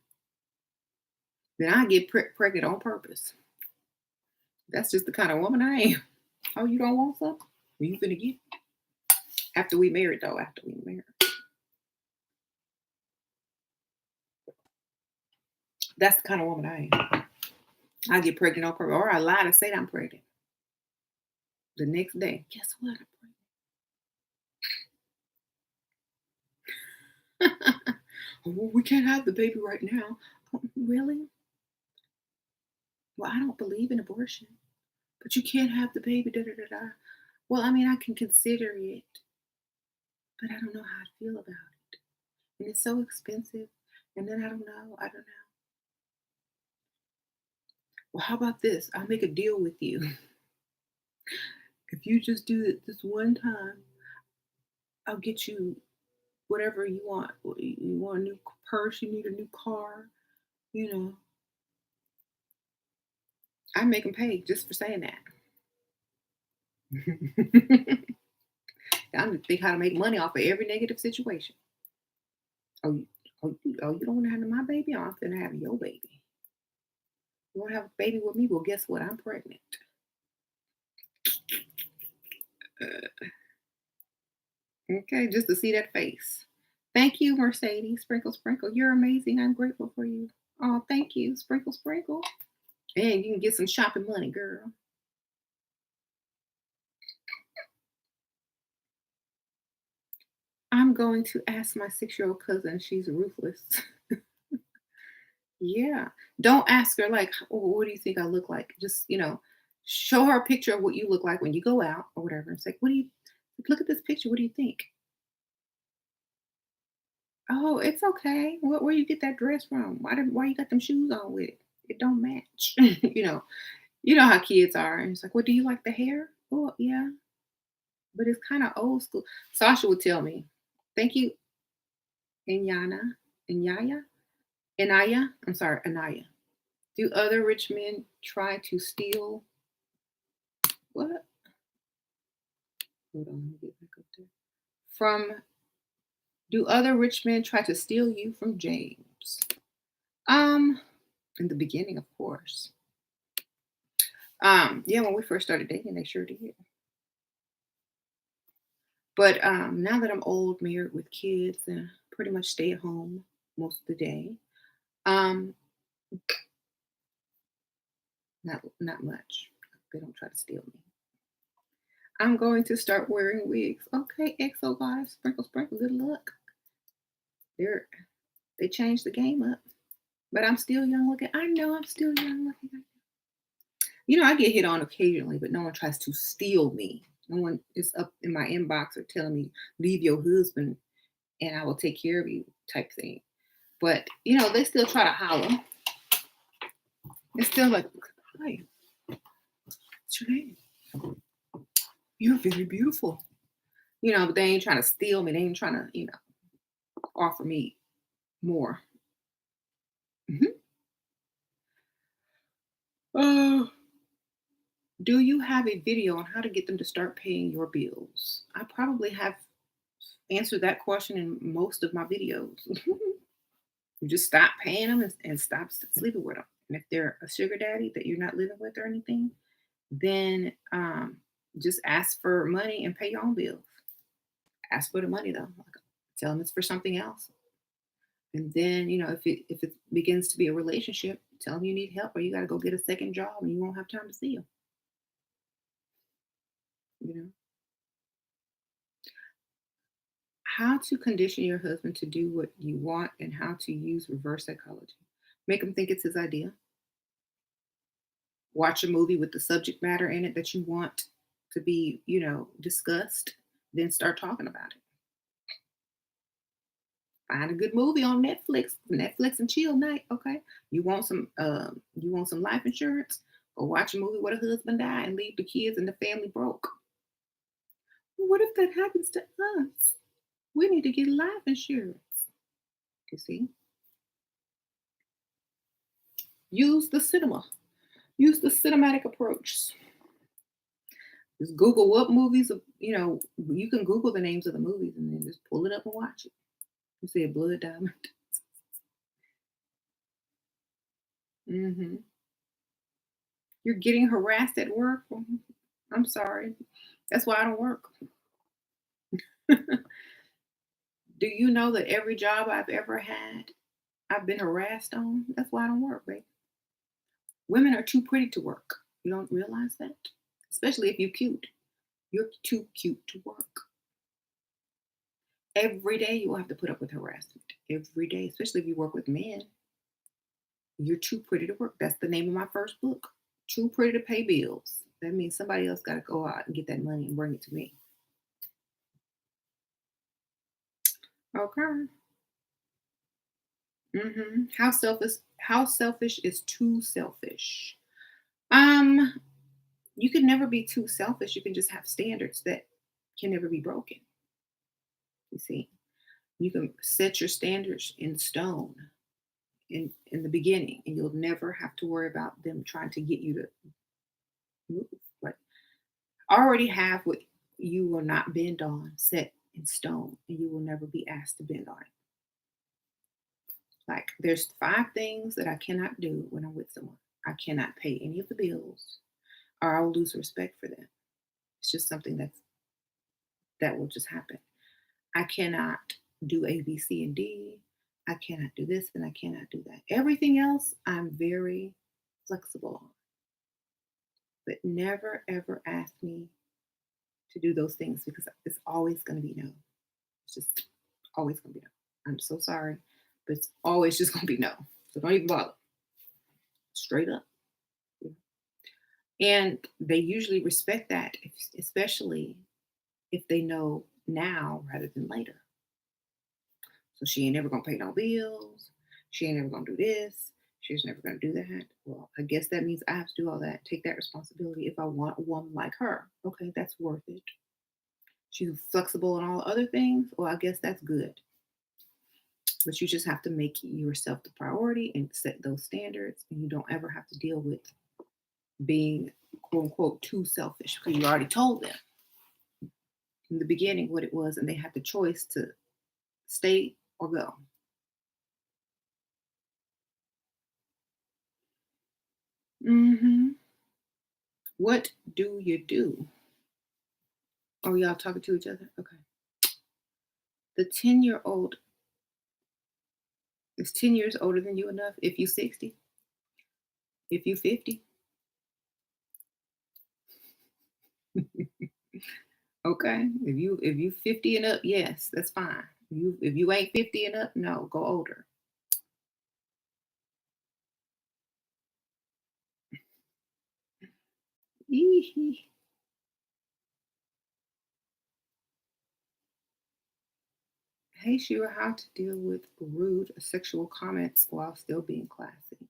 Then I get pregnant on purpose. That's just the kind of woman I am. Oh, you don't want some? Well, you gonna get it. After we married, though. After we married, that's the kind of woman I am. I get pregnant on purpose, or I lie to say I'm pregnant. The next day, guess what? I'm pregnant. Well, we can't have the baby right now. Oh, really? Well, I don't believe in abortion, but you can't have the baby. Da da da da. Well, I mean, I can consider it, but I don't know how I feel about it. And it's so expensive. And then I don't know. I don't know. Well, how about this? I'll make a deal with you. If you just do it this one time, I'll get you whatever you want. You want a new purse, you need a new car, you know. I make them pay just for saying that. I'm to think how to make money off of every negative situation. Oh, you don't want to have my baby? Oh, I'm gonna have your baby. You want to have a baby with me? Well, guess what? I'm pregnant. Uh, okay, just to see that face. Thank you, Mercedes. Sprinkle, sprinkle. You're amazing. I'm grateful for you. Oh, thank you. Sprinkle, sprinkle. And you can get some shopping money, girl. I'm going to ask my 6-year-old cousin. She's ruthless. Yeah. Don't ask her like, "Oh, what do you think I look like?" Just, show her a picture of what you look like when you go out or whatever. It's like, "What do you look at this picture? What do you think?" "Oh, it's okay. Where you get that dress from? Why you got them shoes on with it? It don't match." You know how kids are. And it's like, "Well, do you like the hair?" "Oh, yeah, but it's kind of old school." Sasha would tell me, "Thank you, Inyana, Inyaya, Anaya. I'm sorry, Anaya. Do other rich men try to steal what? Hold on, let me get back up there. From Do other rich men try to steal you from James? Um, in the beginning, of course. Yeah, when we first started dating, they sure did. But now that I'm old, married with kids, and pretty much stay at home most of the day, um, not much. They don't try to steal me. I'm going to start wearing wigs. Okay, EXO guys, sprinkle, sprinkle, good luck. They're they changed the game up, but I'm still young looking. I know I'm still young looking. I get hit on occasionally, but no one tries to steal me. No one is up in my inbox or telling me, leave your husband and I will take care of you type thing. But, they still try to holler. It's still like, hi, what's your name? You're very beautiful. But they ain't trying to steal me. They ain't trying to, offer me more. Mhm. Uh, do you have a video on how to get them to start paying your bills? I probably have answered that question in most of my videos. You just stop paying them and stop sleeping with them. And if they're a sugar daddy that you're not living with or anything, then just ask for money and pay your own bills. Ask for the money though. Like, tell them it's for something else. And then if it begins to be a relationship, tell them you need help or you got to go get a second job and you won't have time to see them. You know how to condition your husband to do what you want and how to use reverse psychology. Make him think it's his idea. Watch a movie with the subject matter in it that you want to be, discussed, then start talking about it. Find a good movie on Netflix and chill night, okay? You want some life insurance? Or watch a movie where the husband die and leave the kids and the family broke. Well, what if that happens to us? We need to get life insurance. You see? Use the cinema. Use the cinematic approach. Just Google what movies, you can Google the names of the movies and then just pull it up and watch it. You said Blood Diamond. Hmm. You're getting harassed at work? I'm sorry. That's why I don't work. Do you know that every job I've ever had, I've been harassed on? That's why I don't work, babe. Women are too pretty to work. You don't realize that? Especially if you're cute. You're too cute to work. Every day you will have to put up with harassment. Every day, especially if you work with men. You're too pretty to work. That's the name of my first book. Too pretty to pay bills. That means somebody else got to go out and get that money and bring it to me. Okay. How selfish is too selfish? Um, you can never be too selfish. You can just have standards that can never be broken. You see, you can set your standards in stone in the beginning, and you'll never have to worry about them trying to get you to move. Like already have what you will not bend on set in stone, and you will never be asked to bend on it. Like there's 5 things that I cannot do when I'm with someone. I cannot pay any of the bills, or I will lose respect for them. It's just something that will just happen. I cannot do A, B, C, and D. I cannot do this and I cannot do that. Everything else, I'm very flexible on. But never ever ask me to do those things because it's always going to be no. It's just always going to be no. I'm so sorry, but it's always just going to be no. So don't even bother. Straight up. And they usually respect that, especially if they know now rather than later. So she ain't never gonna pay no bills. She ain't never gonna do this. She's never gonna do that. Well, I guess that means I have to do all that, take that responsibility if I want a woman like her. Okay, that's worth it. She's flexible in all other things. Well, I guess that's good. But you just have to make yourself the priority and set those standards, and you don't ever have to deal with being quote unquote too selfish because you already told them in the beginning what it was, and they had the choice to stay or go. What do you do? Oh, y'all talking to each other? Okay. The 10-year-old is 10 years older than you enough if you 60, if you 50. Okay. If you 50 and up, yes, that's fine. If you ain't 50 and up, no, go older. Eehee. Hey Shira, how to deal with rude sexual comments while still being classy.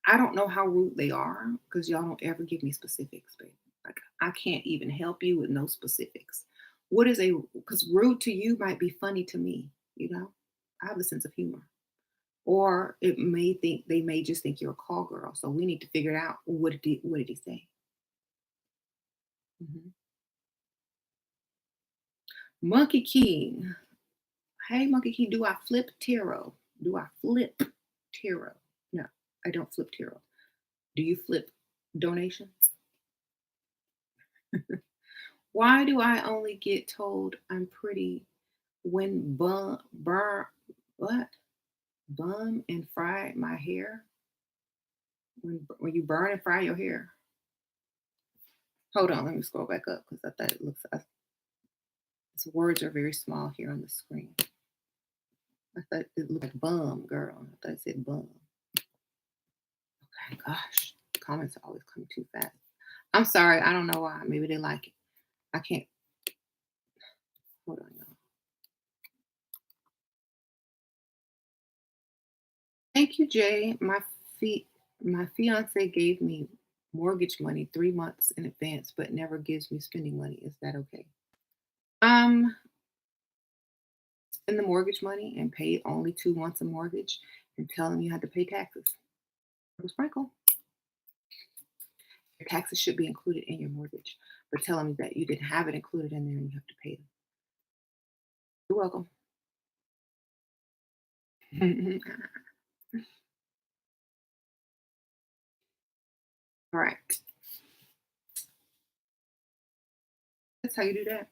I don't know how rude they are because y'all don't ever give me specifics, baby. Like I can't even help you with no specifics. What is a because rude to you might be funny to me, you know? I have a sense of humor. Or it may think they may just think you're a call girl. So we need to figure out what did he say? Mhm. Monkey King. Hey Monkey King, do I flip tarot? Do I flip tarot? No, I don't flip tarot. Do you flip donations? Why do I only get told I'm pretty when what? Bum and fry my hair? When you burn and fry your hair? Hold on, let me scroll back up because I thought it looks its words are very small here on the screen. I thought it looked like bum, girl. I thought it said bum. Okay, gosh. Comments are always coming too fast. I'm sorry, I don't know why. Maybe they like it. I can't hold on, y'all. Thank you, Jay. My fiance gave me mortgage money 3 months in advance, but never gives me spending money. Is that okay? Um, spend the mortgage money and pay only 2 months of mortgage and tell them you had to pay taxes. Sprinkle. Your taxes should be included in your mortgage, but tell them that you didn't have it included in there and you have to pay them. You're welcome. All right. That's how you do that.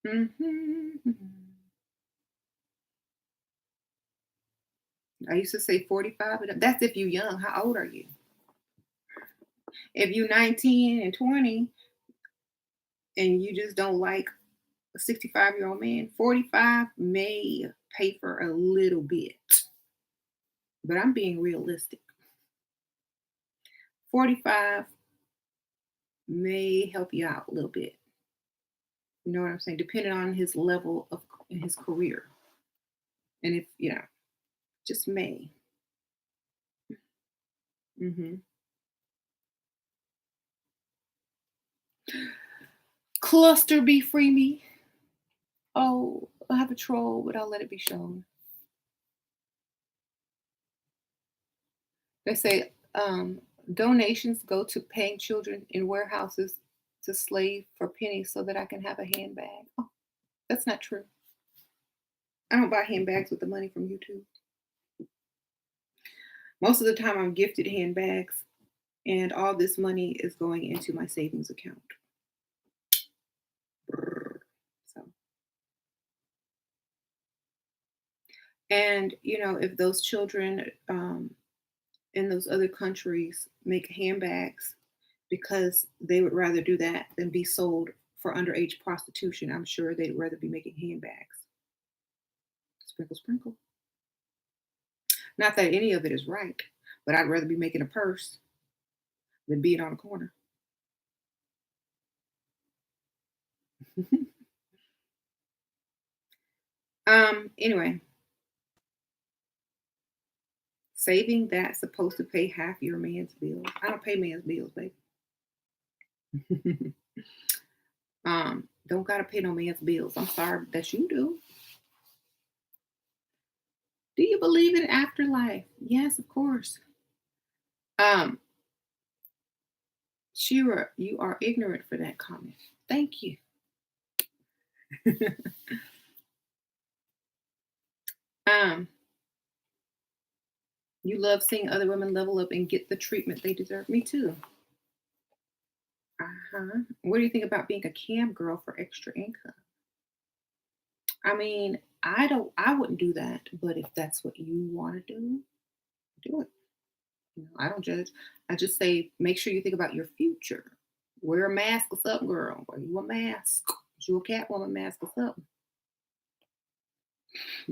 Mhm. I used to say 45, but that's if you're young. How old are you? If you're 19 and 20 and you just don't like a 65-year-old man, 45 may pay for a little bit, but I'm being realistic. 45 may help you out a little bit. You know what I'm saying? Depending on his level of in his career. And if, just may. hmm Cluster be free me. Oh, I have a troll, but I'll let it be shown. They say donations go to paying children in warehouses to slave for pennies so that I can have a handbag. Oh, that's not true. I don't buy handbags with the money from YouTube. Most of the time, I'm gifted handbags, and all this money is going into my savings account. Brrr. So, and if those children in those other countries make handbags because they would rather do that than be sold for underage prostitution, I'm sure they'd rather be making handbags. Sprinkle, sprinkle. Not that any of it is right, but I'd rather be making a purse than being on a corner. Anyway, saving that's supposed to pay half your man's bills. I don't pay man's bills, baby. Don't gotta pay no man's bills. I'm sorry that you do. Do you believe in afterlife? Yes, of course. Um, Shira, you are ignorant for that comment. Thank you. um, you love seeing other women level up and get the treatment they deserve. Me too. Uh-huh. What do you think about being a cam girl for extra income? I mean, I wouldn't do that, but if that's what you want to do it. I don't judge. I just say make sure you think about your future. Wear a mask or something, girl. Wear you a mask. Get you a Catwoman mask or something.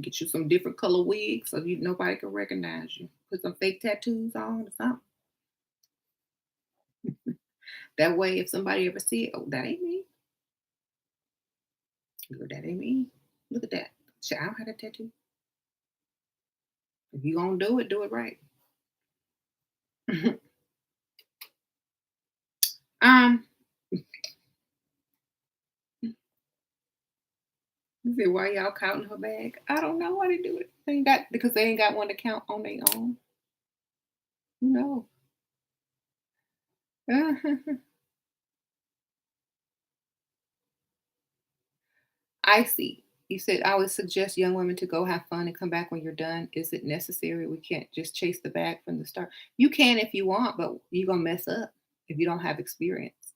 Get you some different color wigs so nobody can recognize you. Put some fake tattoos on or something. That way, if somebody ever see it, oh, that ain't me. Girl, that ain't me. Look at that. Shit, I don't have a tattoo. If you gonna do it right. um, you said why y'all counting her bag? I don't know why they do it. They ain't got because they ain't got one to count on their own. Who knows? I see. You said I would suggest young women to go have fun and come back when you're done. Is it necessary? We can't just chase the bag from the start. You can if you want, but you're gonna mess up if you don't have experience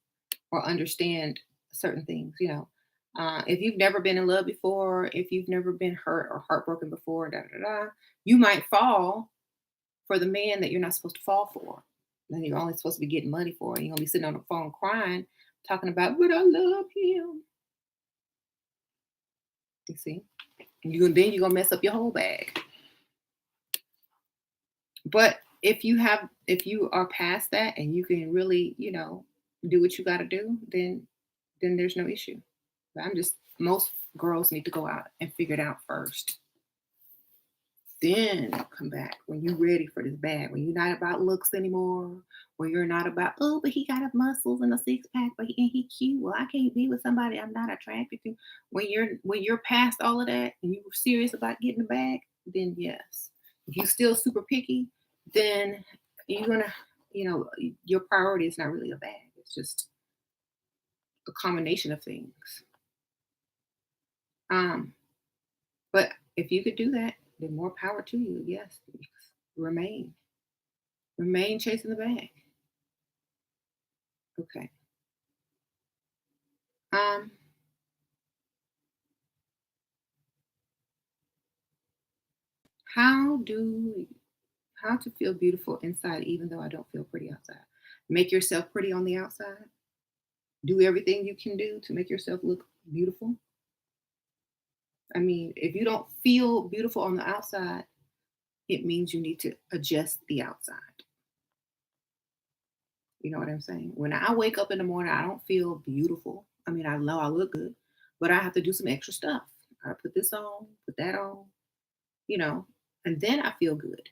or understand certain things. If you've never been in love before, if you've never been hurt or heartbroken before, da da da, you might fall for the man that you're not supposed to fall for. Then you're only supposed to be getting money for. You're gonna be sitting on the phone crying, talking about, but I love him. You see? You're gonna mess up your whole bag. But if you are past that and you can really, do what you gotta do, then there's no issue. But most girls need to go out and figure it out first. Then come back when you're ready for this bag, when you're not about looks anymore, when you're not about, oh, but he got a muscles and a six pack, but he cute. Well, I can't be with somebody I'm not attracted to. When you're past all of that and you're serious about getting the bag, then yes. If you're still super picky, then you're gonna, your priority is not really a bag. It's just a combination of things. Um, but if you could do that, then more power to you. Yes, remain. Remain chasing the bag. Okay. Um, how do how to feel beautiful inside even though I don't feel pretty outside? Make yourself pretty on the outside. Do everything you can do to make yourself look beautiful. I mean, if you don't feel beautiful on the outside, it means you need to adjust the outside. You know what I'm saying? When I wake up in the morning, I don't feel beautiful. I mean, I know I look good, but I have to do some extra stuff. I put this on, put that on, you know, and then I feel good.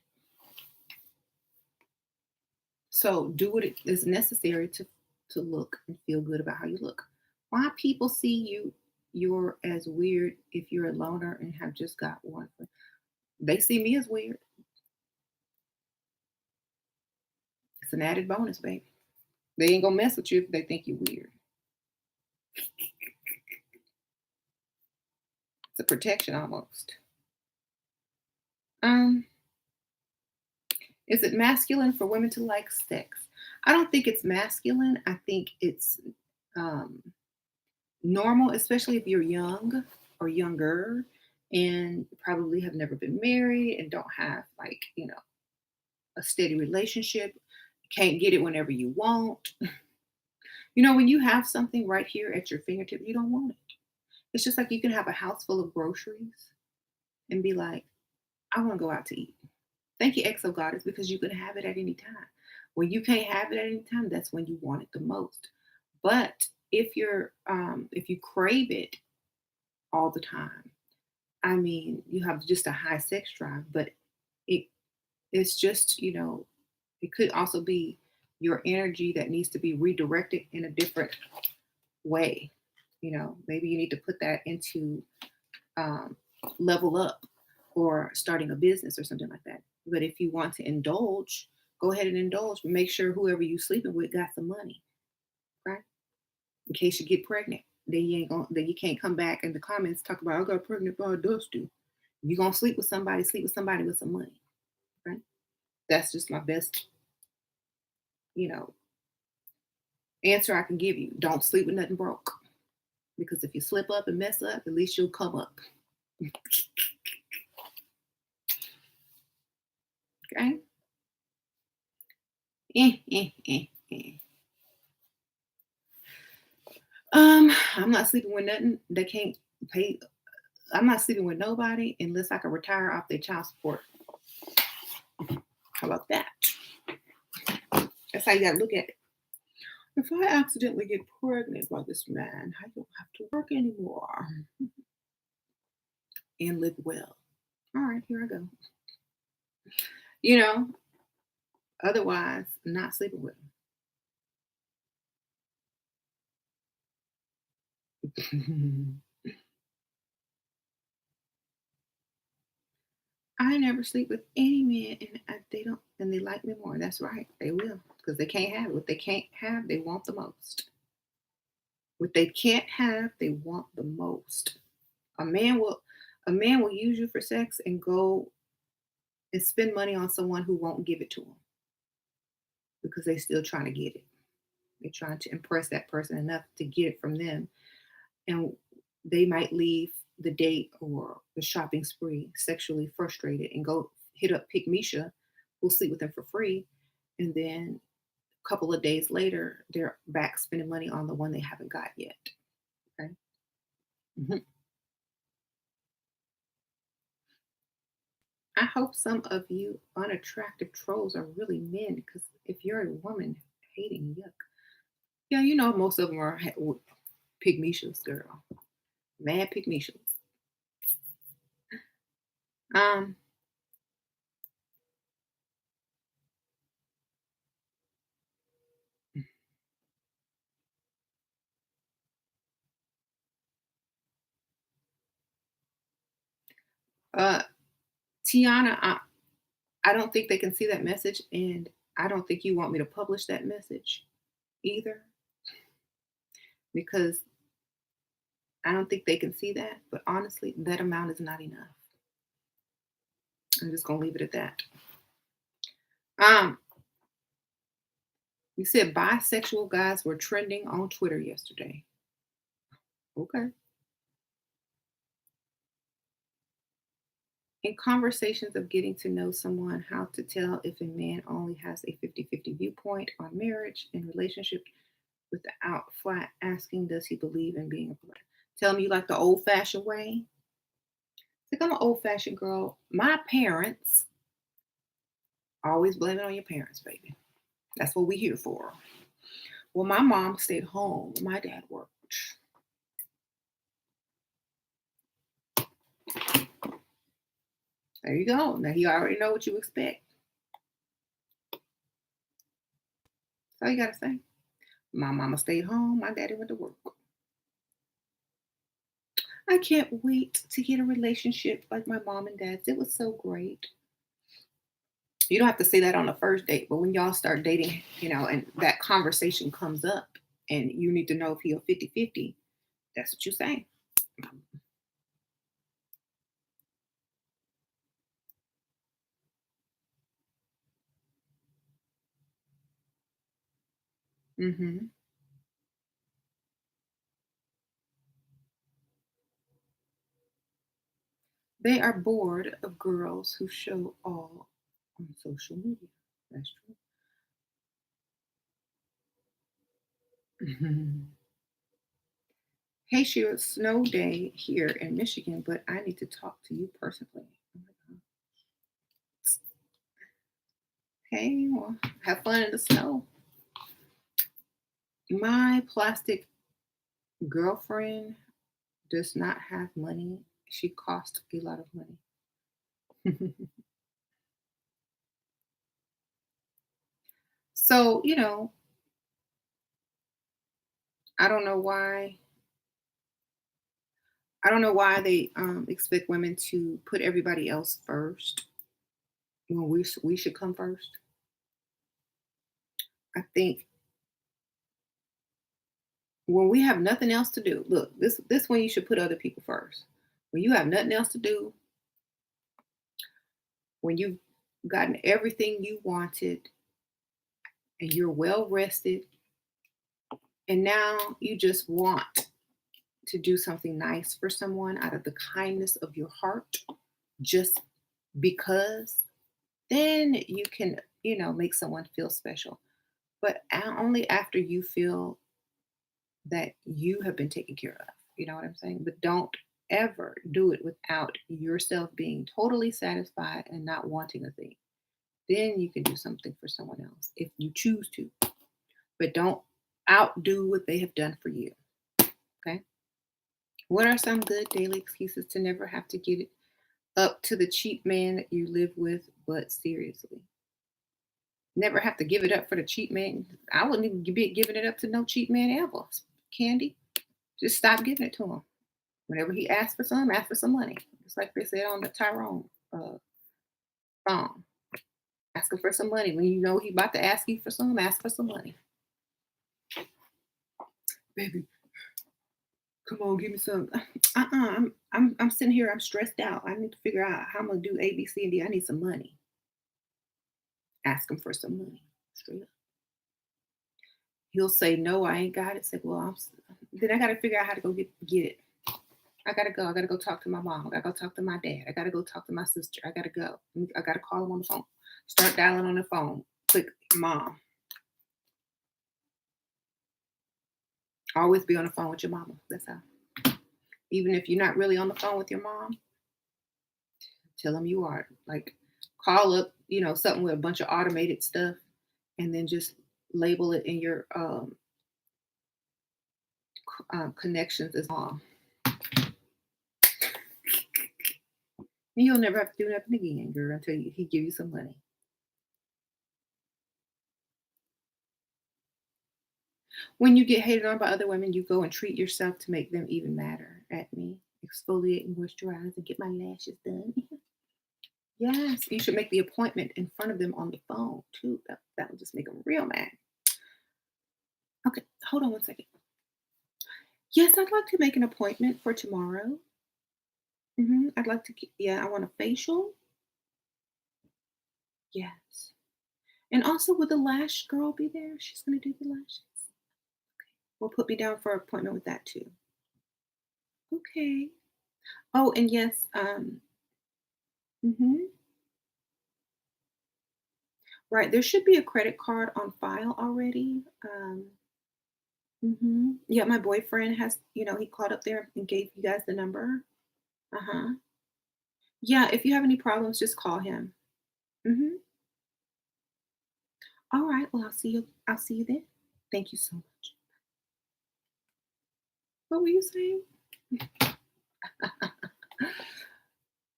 So do what is necessary to look and feel good about how you look. Why people see you're as weird if you're a loner and have just got one. They see me as weird. It's an added bonus, baby. They ain't gonna mess with you if they think you're weird. It's a protection almost. Um, is it masculine for women to like sex? I don't think it's masculine. I think it's um, normal, especially if you're young or younger and probably have never been married and don't have like, a steady relationship. Can't get it whenever you want. When you have something right here at your fingertip, you don't want it. It's just like you can have a house full of groceries and be like, I want to go out to eat. Thank you, Exo Goddess, because you can have it at any time. When you can't have it at any time, that's when you want it the most. But if you crave it all the time, I mean, you have just a high sex drive, but it it's just, it could also be your energy that needs to be redirected in a different way. Maybe you need to put that into um, level up or starting a business or something like that. But if you want to indulge, go ahead and indulge, but make sure whoever you sleeping with got some money, right? In case you get pregnant, then you can't come back in the comments talk about I got pregnant by a dusty. You gonna sleep with somebody with some money, right? That's just my best, you know, answer I can give you. Don't sleep with nothing broke. Because if you slip up and mess up, at least you'll come up. Okay? Eh. I'm not sleeping with nothing. They can't pay. I'm not sleeping with nobody unless I can retire off their child support. How about that? That's how you gotta look at it. If I accidentally get pregnant by this man, I don't have to work anymore and live well. All right, here I go. You know, otherwise, not sleeping with him. I never sleep with any man, and they don't, and they like me more. That's right, they will, because they can't have it. What they can't have, they want the most. What they can't have, they want the most. A man will, a man will use you for sex and go and spend money on someone who won't give it to him because they still trying to get it. They're trying to impress that person enough to get it from them, and they might leave the date or the shopping spree sexually frustrated and go hit up Pick Misha, who'll sleep with them for free, and then a couple of days later they're back spending money on the one they haven't got yet. Okay. Mhm. I hope some of you unattractive trolls are really men because if you're a woman hating, yuck. Yeah, most of them are pygmishas, girl. Mad pygmishas. Um, uh, Tiana, I don't think they can see that message, and I don't think you want me to publish that message either because I don't think they can see that. But honestly, that amount is not enough. I'm just gonna leave it at that. Um, you said bisexual guys were trending on Twitter yesterday. Okay. In conversations of getting to know someone, how to tell if a man only has a 50-50 viewpoint on marriage and relationship without flat asking, does he believe in being a brother? Tell me you like the old fashioned way. Like I'm an old fashioned girl. My parents, always blame it on your parents, baby. That's what we here for. Well, my mom stayed home. My dad worked. There you go. Now you already know what you expect. That's all you gotta say. My mama stayed home. My daddy went to work. I can't wait to get a relationship like my mom and dad's. It was so great. You don't have to say that on the first date, but when y'all start dating, and that conversation comes up and you need to know if he'll 50-50, that's what you say. Mhm. They are bored of girls who show all on social media. That's true. Mhm. Hey, Sheila, snow day here in Michigan, but I need to talk to you personally. Oh my God. Hey, well, have fun in the snow. My plastic girlfriend does not have money. She cost a lot of money. So, I don't know why. I don't know why they expect women to put everybody else first when we should come first. I think when we have nothing else to do, look, this when you should put other people first. When you have nothing else to do, when you've gotten everything you wanted and you're well rested, and now you just want to do something nice for someone out of the kindness of your heart, just because, then you can, make someone feel special. But only after you feel that you have been taken care of. You know what I'm saying? But don't ever do it without yourself being totally satisfied and not wanting a thing. Then you can do something for someone else if you choose to. But don't outdo what they have done for you. Okay? What are some good daily excuses to never have to get it up to the cheap man that you live with, but seriously? Never have to give it up for the cheap man. I wouldn't even be giving it up to no cheap man ever. Candy, just stop giving it to him. Whenever he asks for some, ask for some money. Just like they said on the Tyrone song. Ask him for some money. When you know he about to ask you for some, ask for some money. Baby, come on, give me some. I'm sitting here. I'm stressed out. I need to figure out how I'm gonna do A, B, C, and D. I need some money. Ask him for some money. Straight up. He'll say no. I ain't got it. Say, well, then I got to figure out how to go get it. I gotta go. I gotta go talk to my mom. I gotta go talk to my dad. I gotta go talk to my sister. I gotta go. I gotta call him on the phone. Start dialing on the phone. Click mom. Always be on the phone with your mama. That's how. Even if you're not really on the phone with your mom, tell them you are. Like call up, something with a bunch of automated stuff, and then just label it in your connections as mom. And you'll never have to do nothing again, girl, until he give you some money. When you get hated on by other women, you go and treat yourself to make them even madder at me. Exfoliate and moisturize and get my lashes done. Yes, you should make the appointment in front of them on the phone too. That will just make them real mad. Okay, hold on one second. Yes, I'd like to make an appointment for tomorrow. I'd like to yeah, I want a facial. Yes. And also, will the lash girl be there? She's going to do the lashes. Well, put me down for an appointment with that too. Okay. Oh, and yes, mhm. Right, there should be a credit card on file already. Yeah, my boyfriend has, he called up there and gave you guys the number. Uh-huh. Yeah, if you have any problems, just call him. Mhm. All right. Well, I'll see you then. Thank you so much. What were you saying?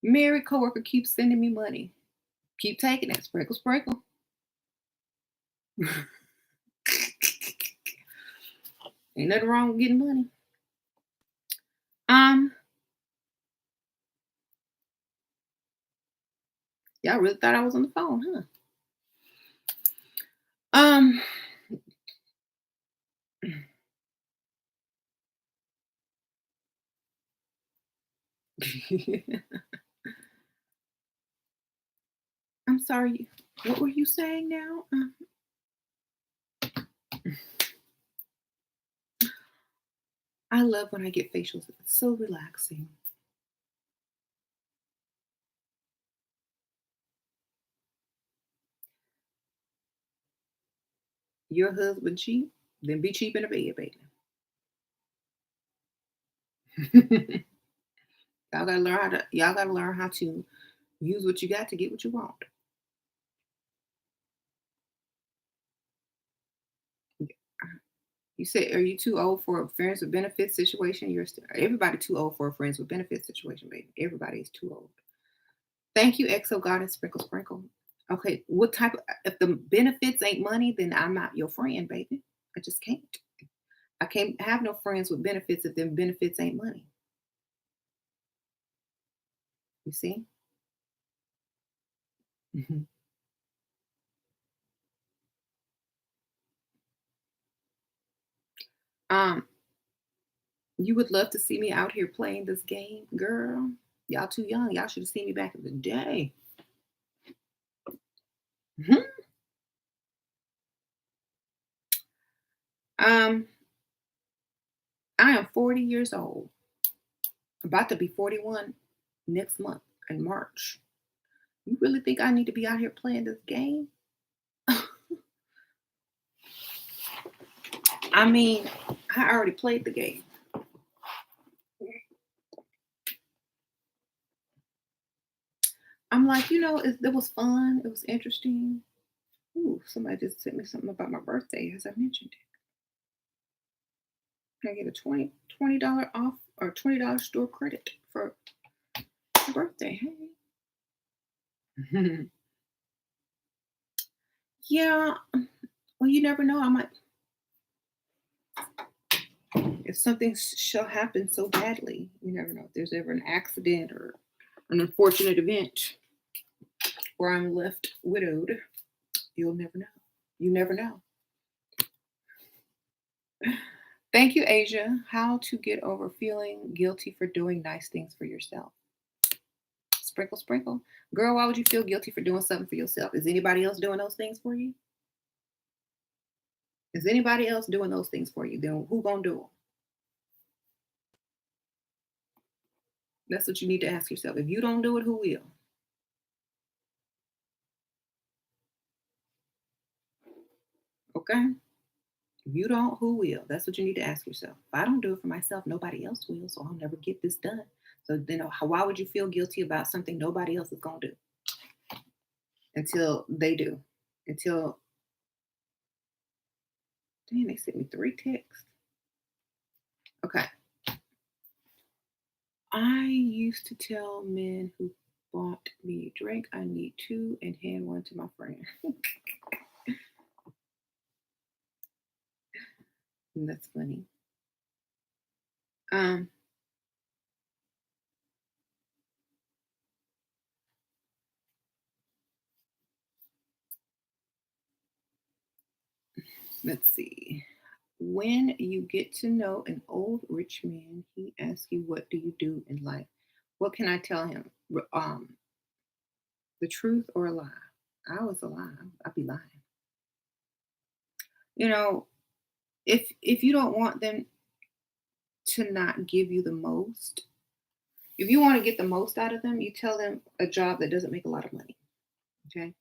Married coworker keeps sending me money. Keep taking it. Sprinkle, sprinkle. Ain't nothing wrong with getting money. Um, y'all really thought I was on the phone, huh? Um, I'm sorry. What were you saying now? I love when I get facials. It's so relaxing. Your husband cheap, then be cheap in the bed, baby. Y'all gotta learn how to use what you got to get what you want. You said, are you too old for a friends with benefits situation? You're still everybody too old for a friends with benefits situation, baby. Everybody is too old. Thank you, Exo Goddess Sprinkle Sprinkle. Okay, what type of if the benefits ain't money, then I'm not your friend, baby. I just can't. I can't have no friends with benefits if them benefits ain't money. You see? Mhm. Um, you would love to see me out here playing this game, girl. Y'all too young. Y'all should have seen me back in the day. Mhm. Um, I am 40 years old, about to be 41 next month in March. You really think I need to be out here playing this game? I mean, I already played the game. I'm like, it was fun. It was interesting. Ooh, somebody just sent me something about my birthday, as I mentioned it. Can I get a $20 off or $20 store credit for my birthday? Hey. Yeah. Well, you never know. I might, if something shall happen so badly, you never know. If there's ever an accident or an unfortunate event where I'm left widowed, you'll never know. You never know. Thank you, Asia. How to get over feeling guilty for doing nice things for yourself. Sprinkle, sprinkle. Girl, why would you feel guilty for doing something for yourself? Is anybody else doing those things for you? Is anybody else doing those things for you? Then who gonna do them? That's what you need to ask yourself. If you don't do it, who will? Okay? If you don't, who will? That's what you need to ask yourself. If I don't do it for myself, nobody else will, so I'll never get this done. So then why would you feel guilty about something nobody else is gonna do until they do? Until damn, they sent me three texts. Okay. I used to tell men who bought me a drink I need two and hand one to my friend. And that's funny. Um, let's see. When you get to know an old rich man, he asks you, "What do you do in life?" What can I tell him? The truth or a lie? I was a lie. I'd be lying. You know, if you don't want them to not give you the most, if you want to get the most out of them, you tell them a job that doesn't make a lot of money. Okay.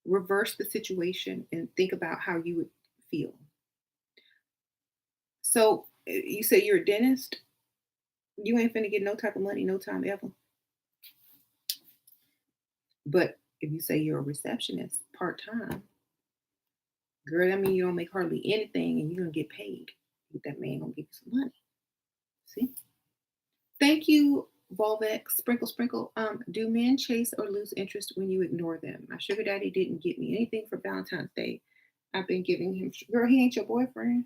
Reverse the situation and think about how you would feel. So you say you're a dentist, you ain't finna get no type of money, no time ever. But if you say you're a receptionist part time, girl, that mean you don't make hardly anything and you're gonna get paid. That man gonna give you some money. See? Thank you, Volvex. Sprinkle, sprinkle. Do men chase or lose interest when you ignore them? My sugar daddy didn't get me anything for Valentine's Day. I've been giving him. Girl, he ain't your boyfriend.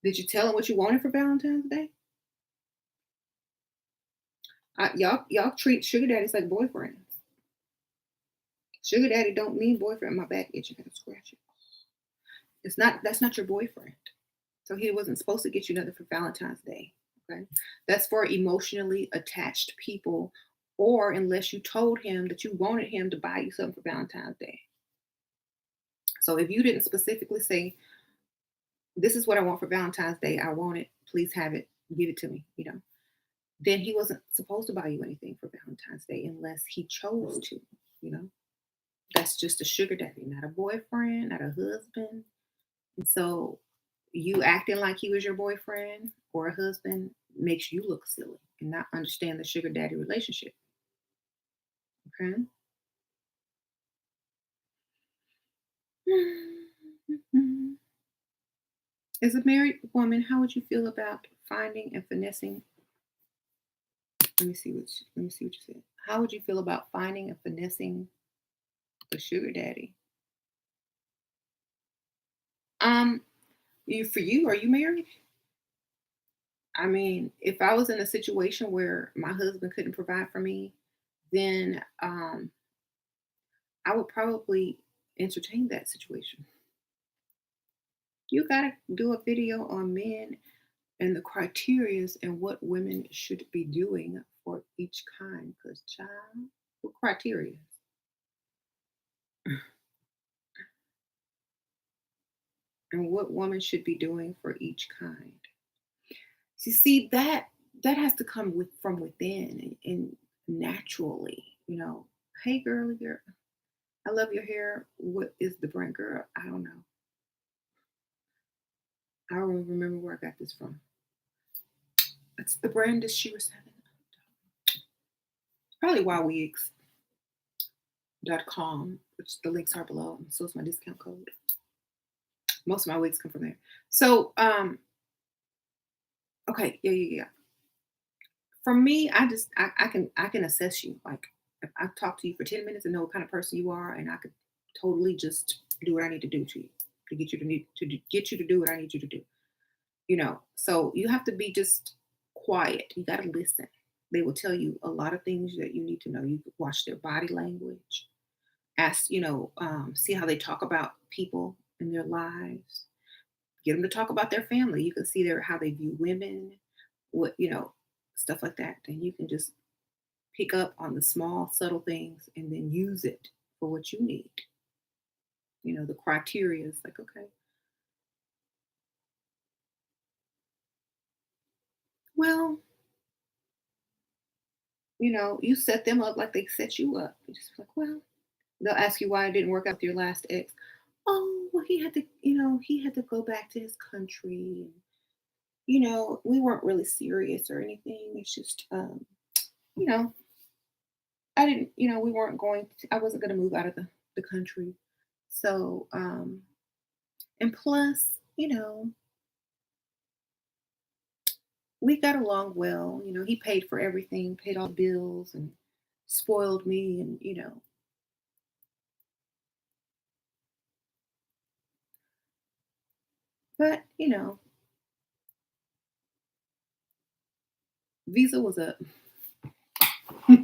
Did you tell him what you wanted for Valentine's Day? Y'all treat sugar daddies like boyfriends. Sugar daddy don't mean boyfriend. My back itching. I can scratch it. It's not. That's not your boyfriend. So he wasn't supposed to get you nothing for Valentine's Day. Okay, that's for emotionally attached people, or unless you told him that you wanted him to buy you something for Valentine's Day. So if you didn't specifically say This is what I want for Valentine's Day. I want it. Please have it. Give it to me. Then he wasn't supposed to buy you anything for Valentine's Day unless he chose to. You know, that's just a sugar daddy, not a boyfriend, not a husband. And so you acting like he was your boyfriend or a husband makes you look silly and not understand the sugar daddy relationship. Okay. As a married woman, how would you feel about finding and finessing? Let me see what you said. How would you feel about finding and finessing the sugar daddy? Um, you for you, are you married? I mean, if I was in a situation where my husband couldn't provide for me, then I would probably entertain that situation. You gotta do a video on men and the criterias and what women should be doing for each kind. Because child, what criteria? And what woman should be doing for each kind. See that has to come from within and naturally, Hey girl, I love your hair. What is the brand, girl? I don't know. I don't remember where I got this from. It's the brand is SheRaSeven. Probably wowwigs.com, which the links are below. So is my discount code. Most of my wigs come from there. So okay, yeah. For me, I can assess you. Like if I talk to you for 10 minutes and know what kind of person you are, and I could totally just do what I need to do to you to get you to get you to do what I need you to do. So you have to be just quiet. You got to listen. They will tell you a lot of things that you need to know. You could watch their body language, ask, see how they talk about people in their lives. Get them to talk about their family. You can see how they view women, what stuff like that. Then you can just pick up on the small, subtle things and then use it for what you need. The criteria is like, okay, well, you set them up like they set you up. You just like, well, they'll ask you why it didn't work out with your last ex. Oh, well, he had to go back to his country. And, we weren't really serious or anything. It's just, you know, I didn't, we weren't I wasn't going to move out of the country. So, and plus, we got along well. He paid for everything, paid all the bills and spoiled me. And, but, visa was up. Well,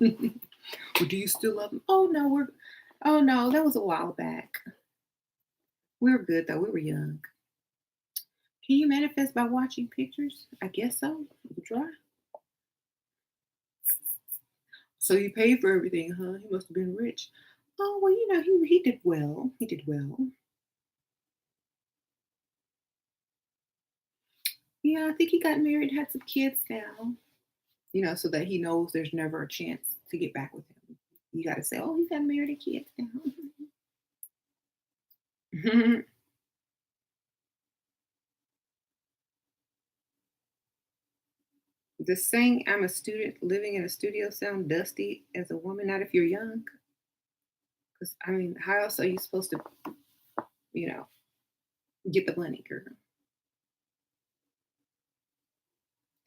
do you still love him? Oh no, that was a while back. We were good though. We were young. Can you manifest by watching pictures? I guess so. You could try. So you paid for everything, huh? He must have been rich. Oh well, he did well. He did well. Yeah, I think he got married, had some kids now. So that he knows there's never a chance to get back with him. You got to say, oh, he got married and kids now. Does saying I'm a student living in a studio sound dusty as a woman? Not if you're young. Because, I mean, how else are you supposed to, you know, get the money, girl?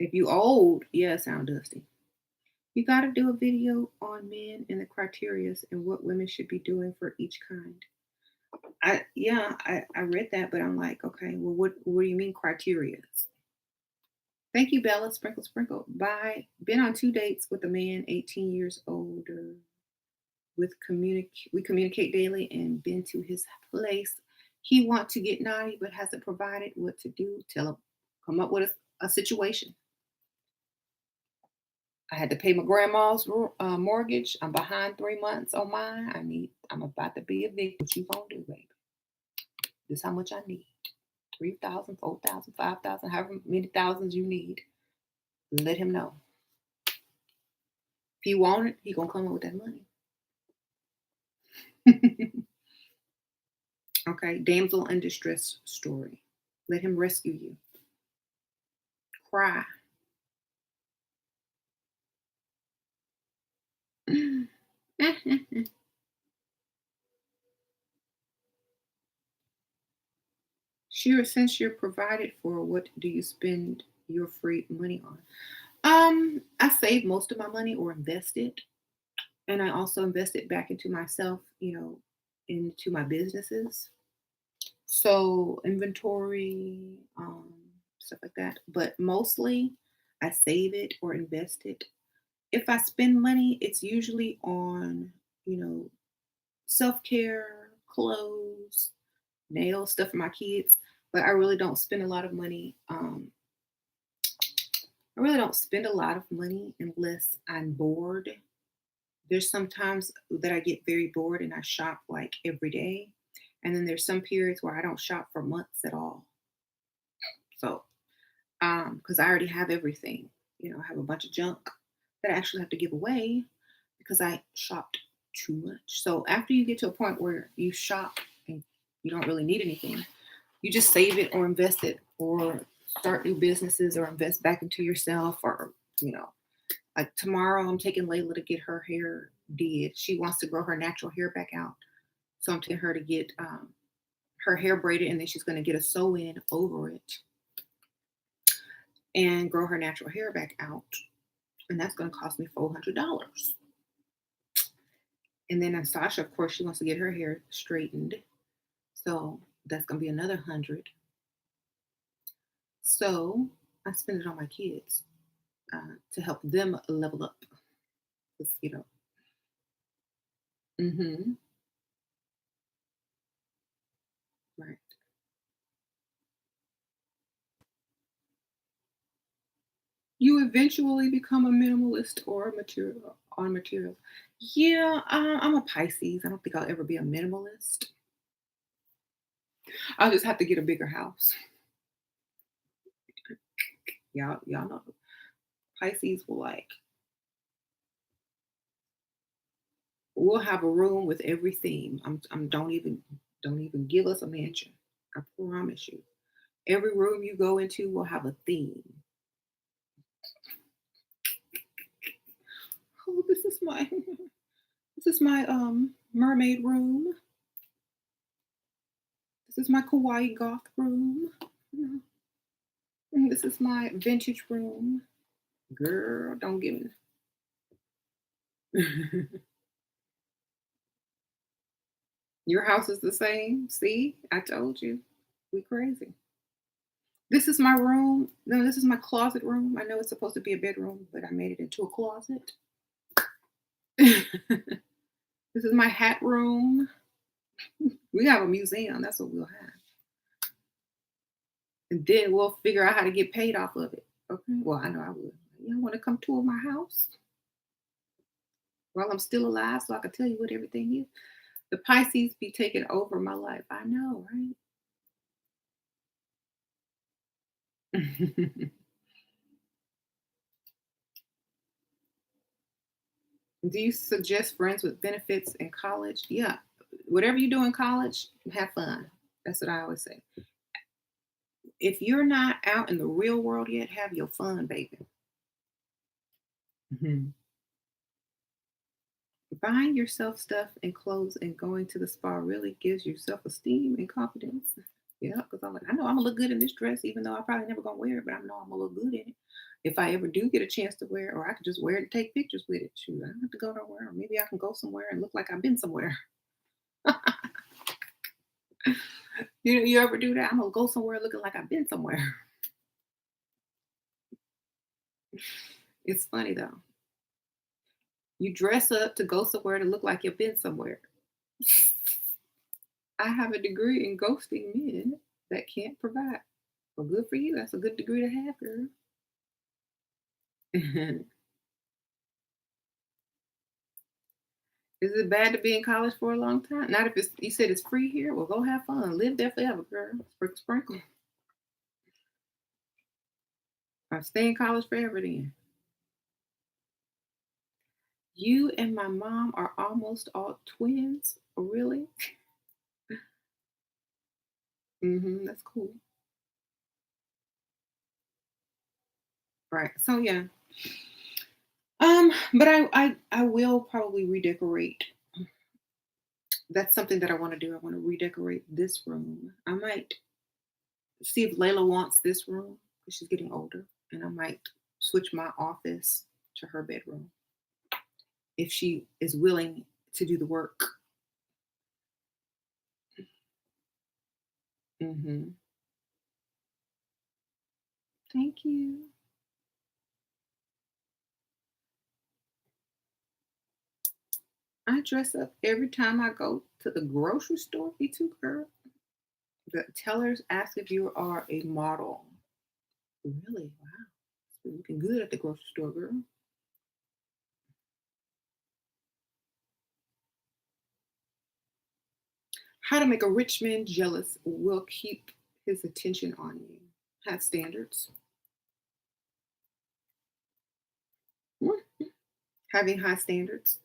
If you old, yeah, it sound dusty. You got to do a video on men and the criterias and what women should be doing for each kind. I read that, but I'm like, okay, well, what do you mean criterias? Thank you, Bella. Sprinkle, sprinkle. Bye. Been on 2 dates with a man 18 years older. We communicate daily and been to his place. He want to get naughty but hasn't provided what to do. Tell him, come up with a situation. I had to pay my grandma's mortgage. I'm behind 3 months on mine. I'm about to be evicted. What you gonna do, baby? This how much I need. 3,000, 4,000, 5,000, however many thousands you need. Let him know. If he want it, he gonna come up with that money. Okay, damsel in distress story. Let him rescue you. Cry. Sure, since you're provided for, what do you spend your free money on? I save most of my money or invest it. And I also invest it back into myself, into my businesses. So inventory, stuff like that. But mostly I save it or invest it. If I spend money, it's usually on, you know, self-care, clothes, nails, stuff for my kids. But I really don't spend a lot of money. I really don't spend a lot of money unless I'm bored. There's some times that I get very bored and I shop like every day. And then there's some periods where I don't shop for months at all. So, because I already have everything, I have a bunch of junk that I actually have to give away because I shopped too much. So after you get to a point where you shop and you don't really need anything, you just save it or invest it or start new businesses or invest back into yourself or, you know, like tomorrow I'm taking Layla to get her hair did. She wants to grow her natural hair back out. So I'm taking her to get her hair braided and then she's going to get a sew in over it and grow her natural hair back out. And that's going to cost me $400. And then Sasha, of course, she wants to get her hair straightened. So that's going to be another 100. So I spend it on my kids to help them level up. 'Cause, hmm right. You eventually become a minimalist or a material on materials. Yeah, I'm a Pisces. I don't think I'll ever be a minimalist. I'll just have to get a bigger house. Y'all know Pisces will like we'll have a room with every theme. Don't even give us a mansion. I promise you. Every room you go into will have a theme. Oh, this is my mermaid room. This is my kawaii goth room. You and this is my vintage room. Girl, don't give me. Your house is the same. See, I told you. We crazy. This is my room. No, this is my closet room. I know it's supposed to be a bedroom, but I made it into a closet. This is my hat room. We have a museum. That's what we'll have. And then we'll figure out how to get paid off of it. Okay. Well, I know I would. You want to come tour my house while I'm still alive so I can tell you what everything is? The Pisces be taking over my life. I know, right? Do you suggest friends with benefits in college? Yeah. Whatever you do in college, have fun. That's what I always say. If you're not out in the real world yet, have your fun, baby. Mhm. Buying yourself stuff and clothes and going to the spa really gives you self esteem and confidence. Yeah, because I'm like, I know I'm gonna look good in this dress, even though I probably never gonna wear it, but I know I'm gonna look good in it. If I ever do get a chance to wear it, or I could just wear it and take pictures with it. Shoot, I don't have to go nowhere. Or maybe I can go somewhere and look like I've been somewhere. You ever do that? I'm gonna go somewhere looking like I've been somewhere. It's funny though. You dress up to go somewhere to look like you've been somewhere. I have a degree in ghosting men that can't provide. Well, good for you. That's a good degree to have, girl. Is it bad to be in college for a long time? Not if it's you said it's free here. Well, go have fun. Live there forever, girl. Sprinkle, sprinkle. I stay in college forever then. You and my mom are almost all twins? Really? That's cool. Right. So yeah. But I will probably redecorate. That's something that I want to do. I want to redecorate this room. I might see if Layla wants this room because she's getting older, and I might switch my office to her bedroom if she is willing to do the work. hmm Thank you. I dress up every time I go to the grocery store. Me too, girl. The tellers ask if you are a model. Really? Wow. You're looking good at the grocery store, girl. How to make a rich man jealous will keep his attention on you. Have standards. Mhm. Having high standards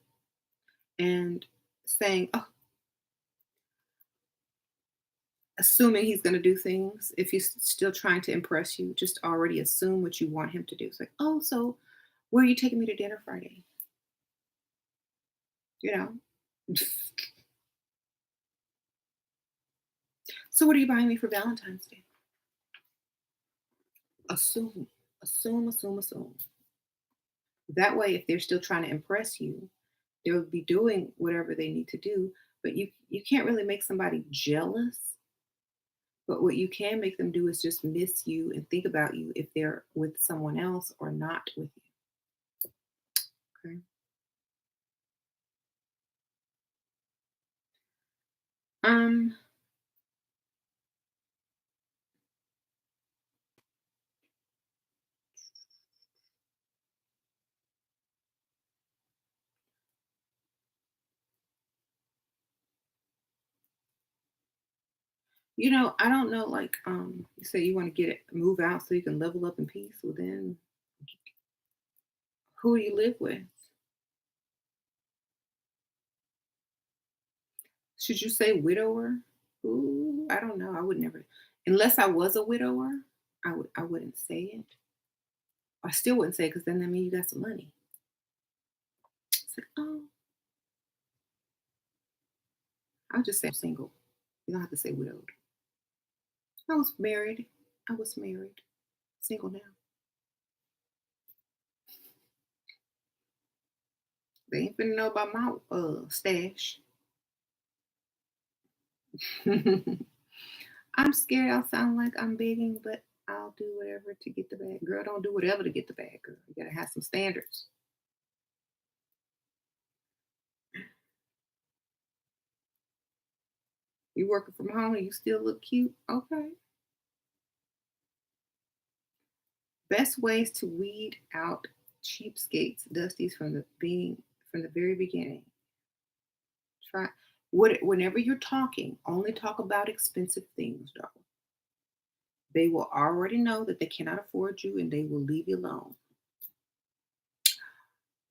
and saying, oh, assuming he's going to do things. If he's still trying to impress you, just already assume what you want him to do. It's like, oh, so where are you taking me to dinner Friday? You know? So what are you buying me for Valentine's Day? Assume, assume. That way, if they're still trying to impress you, they'll be doing whatever they need to do. But you can't really make somebody jealous. But what you can make them do is just miss you and think about you if they're with someone else or not with you. Okay. Um, I don't know, like, you say you want to move out so you can level up in peace. Well, then who do you live with? Should you say widower? Ooh, I don't know. I would never, unless I was a widower, I wouldn't say it. I still wouldn't say it because then that means you got some money. It's like, oh, I'll just say I'm single. You don't have to say widowed. I was married. I was married. Single now. They ain't finna know about my stash. I'm scared I'll sound like I'm begging, but I'll do whatever to get the bag. Girl, don't do whatever to get the bag, girl. You gotta have some standards. You working from home and you still look cute? Okay. Best ways to weed out cheapskates, dusties from the very beginning. Try whenever you're talking, only talk about expensive things, though. They will already know that they cannot afford you and they will leave you alone.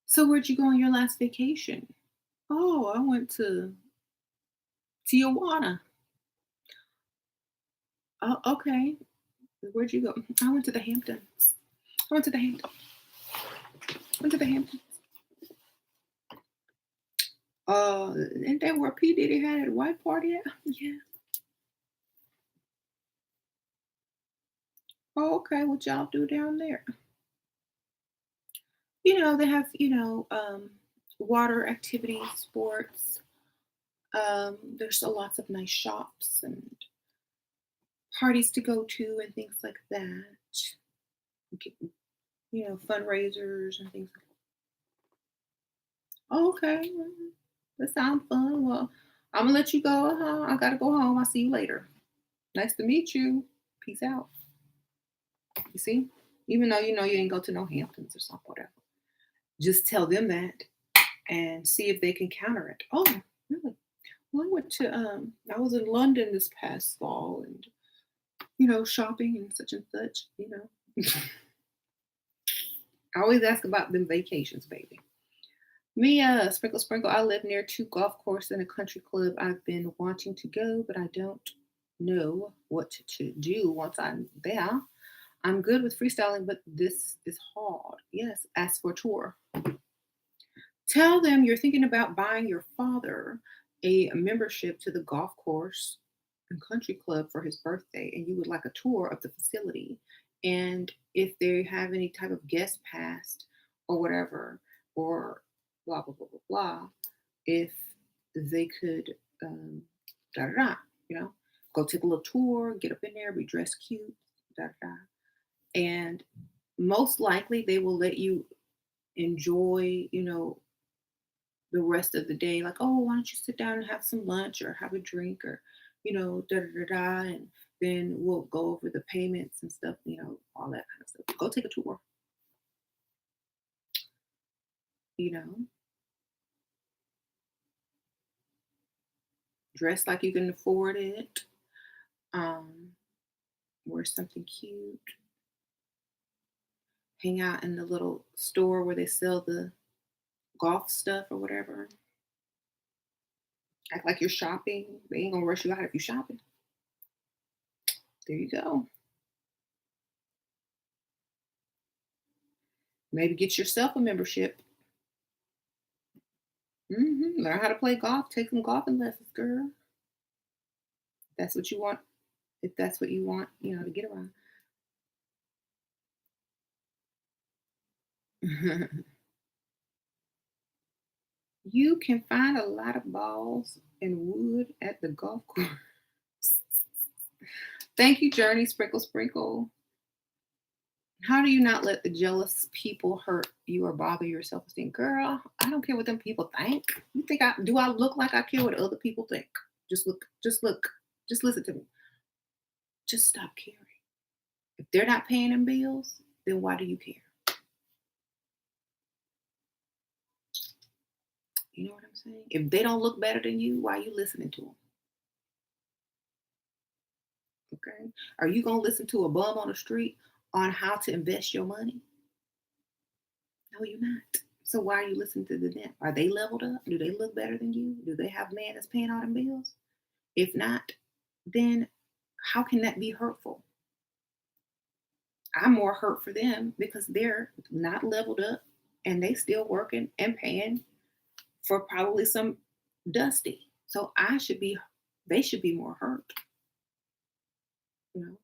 So where'd you go on your last vacation? Oh, I went to Tijuana. Oh, okay. Where'd you go? I went to the Hamptons. I went to the Hamptons. Went to the Hamptons. Isn't that where P. Diddy had a white party at? Yeah. Oh, okay. What y'all do down there? They have, water activities, sports. There's so lots of nice shops and parties to go to and things like that. Get- fundraisers and things like that. Oh, okay. That sounds fun. Well, I'm gonna let you go. I gotta go home. I'll see you later. Nice to meet you. Peace out. You see? Even though you ain't go to no Hamptons or something, whatever. Just tell them that and see if they can counter it. Oh, really? Well, I was in London this past fall and, shopping and such and such. I always ask about them vacations, baby. Mia, sprinkle, sprinkle. I live near two golf courses and a country club. I've been wanting to go, but I don't know what to do once I'm there. I'm good with freestyling, but this is hard. Yes, ask for a tour. Tell them you're thinking about buying your father a membership to the golf course and country club for his birthday, and you would like a tour of the facility. And if they have any type of guest pass or whatever, or blah, blah, blah, blah, blah, if they could, da da da, you know, go take a little tour, get up in there, be dressed cute, da da da. And most likely they will let you enjoy, the rest of the day, like, oh, why don't you sit down and have some lunch or have a drink or, da da da da. And then we'll go over the payments and stuff, all that kind of stuff. Go take a tour, you know, dress like you can afford it, um, wear something cute, hang out in the little store where they sell the golf stuff or whatever. Act like you're shopping. They ain't gonna rush you out if you're shopping. There you go. Maybe get yourself a membership. Learn how to play golf. Take some golfing lessons, girl. That's what you want. If that's what you want, to get around. You can find a lot of balls and wood at the golf course. Thank you, Journey. Sprinkle, sprinkle. How do you not let the jealous people hurt you or bother your self esteem? Girl, I don't care what them people think. You think I look like I care what other people think? Just look, just listen to me. Just stop caring. If they're not paying them bills, then why do you care? You know what I'm saying? If they don't look better than you, why are you listening to them? Okay. Are you going to listen to a bum on the street on how to invest your money? No, you're not. So why are you listening to them? Are they leveled up? Do they look better than you? Do they have a man that's paying all them bills? If not, then how can that be hurtful? I'm more hurt for them because they're not leveled up and they still working and paying for probably some dusty. So they should be more hurt, you know.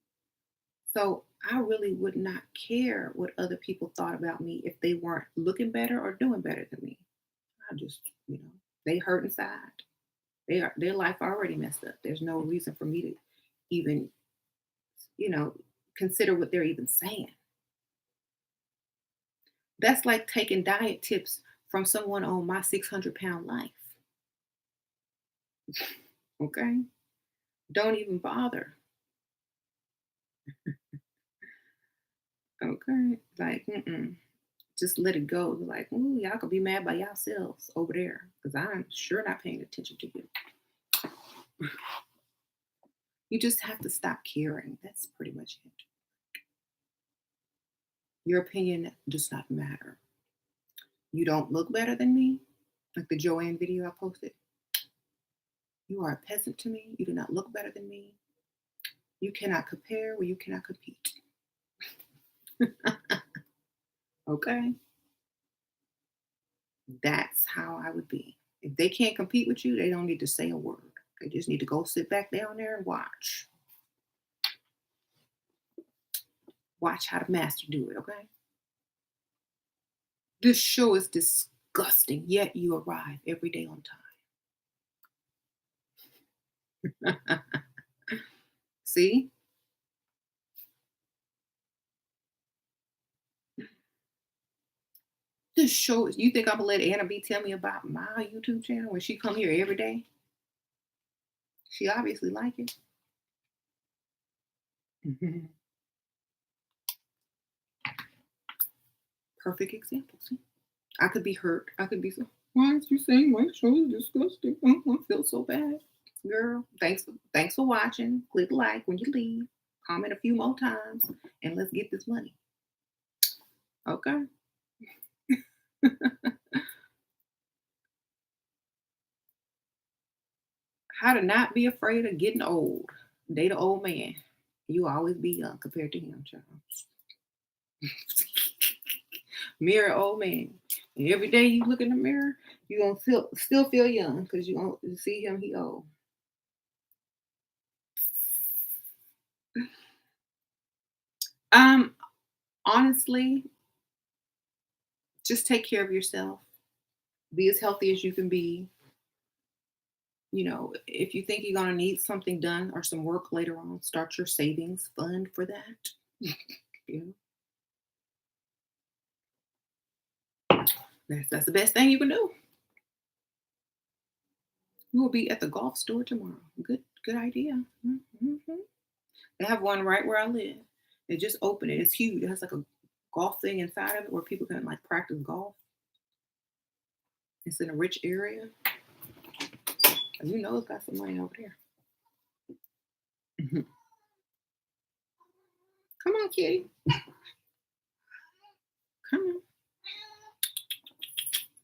So I really would not care what other people thought about me if they weren't looking better or doing better than me. I just, they hurt inside. Their life already messed up. There's no reason for me to even, you know, consider what they're even saying. That's like taking diet tips from someone on my 600-pound life. Okay? Don't even bother. Okay? Like, just let it go. Like, ooh, y'all could be mad by yourselves over there because I'm sure not paying attention to you. You just have to stop caring. That's pretty much it. Your opinion does not matter. You don't look better than me, like the Joanne video I posted. You are a peasant to me. You do not look better than me. You cannot compare where you cannot compete. Okay? That's how I would be. If they can't compete with you, they don't need to say a word. They just need to go sit back down there and watch. Watch how the master do it, okay? This show is disgusting, yet you arrive every day on time. See? This show is, you think I'm gonna let Anna B tell me about my YouTube channel when she come here every day? She obviously like it. Perfect example. See? I could be hurt. I could be so, why is you saying my show is disgusting? I feel so bad. Girl, thanks for watching. Click like when you leave. Comment a few more times and let's get this money. Okay? How to not be afraid of getting old. Date an old man. You will always be young compared to him, child. Mirror old man. And every day you look in the mirror, you gonna still feel young because you don't see him, he old. Um, honestly, just take care of yourself. Be as healthy as you can be. If you think you're gonna need something done or some work later on, start your savings fund for that. You know, that's the best thing you can do. You will be at the golf store tomorrow. Good idea. Mm-hmm. They have one right where I live. They just opened it. It's huge. It has like a golf thing inside of it where people can like practice golf. It's in a rich area. It's got some money over there. Mhm. Come on, kitty. Come on.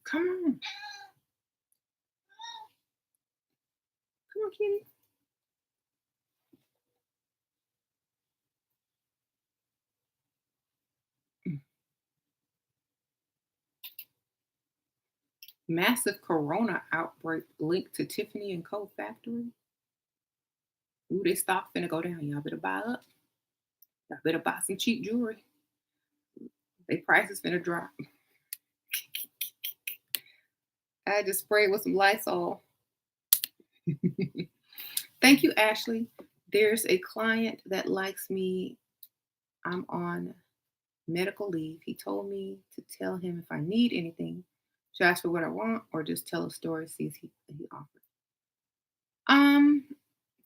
Come on. Come on, kitty. Mm. Massive corona outbreak linked to Tiffany and Co. factory. Ooh, they stock finna go down. Y'all better buy up. Y'all better buy some cheap jewelry. They prices finna drop. I just sprayed with some Lysol. Thank you, Ashley. There's a client that likes me. I'm on medical leave. He told me to tell him if I need anything, to ask for what I want, or just tell a story, see if he offers. Um,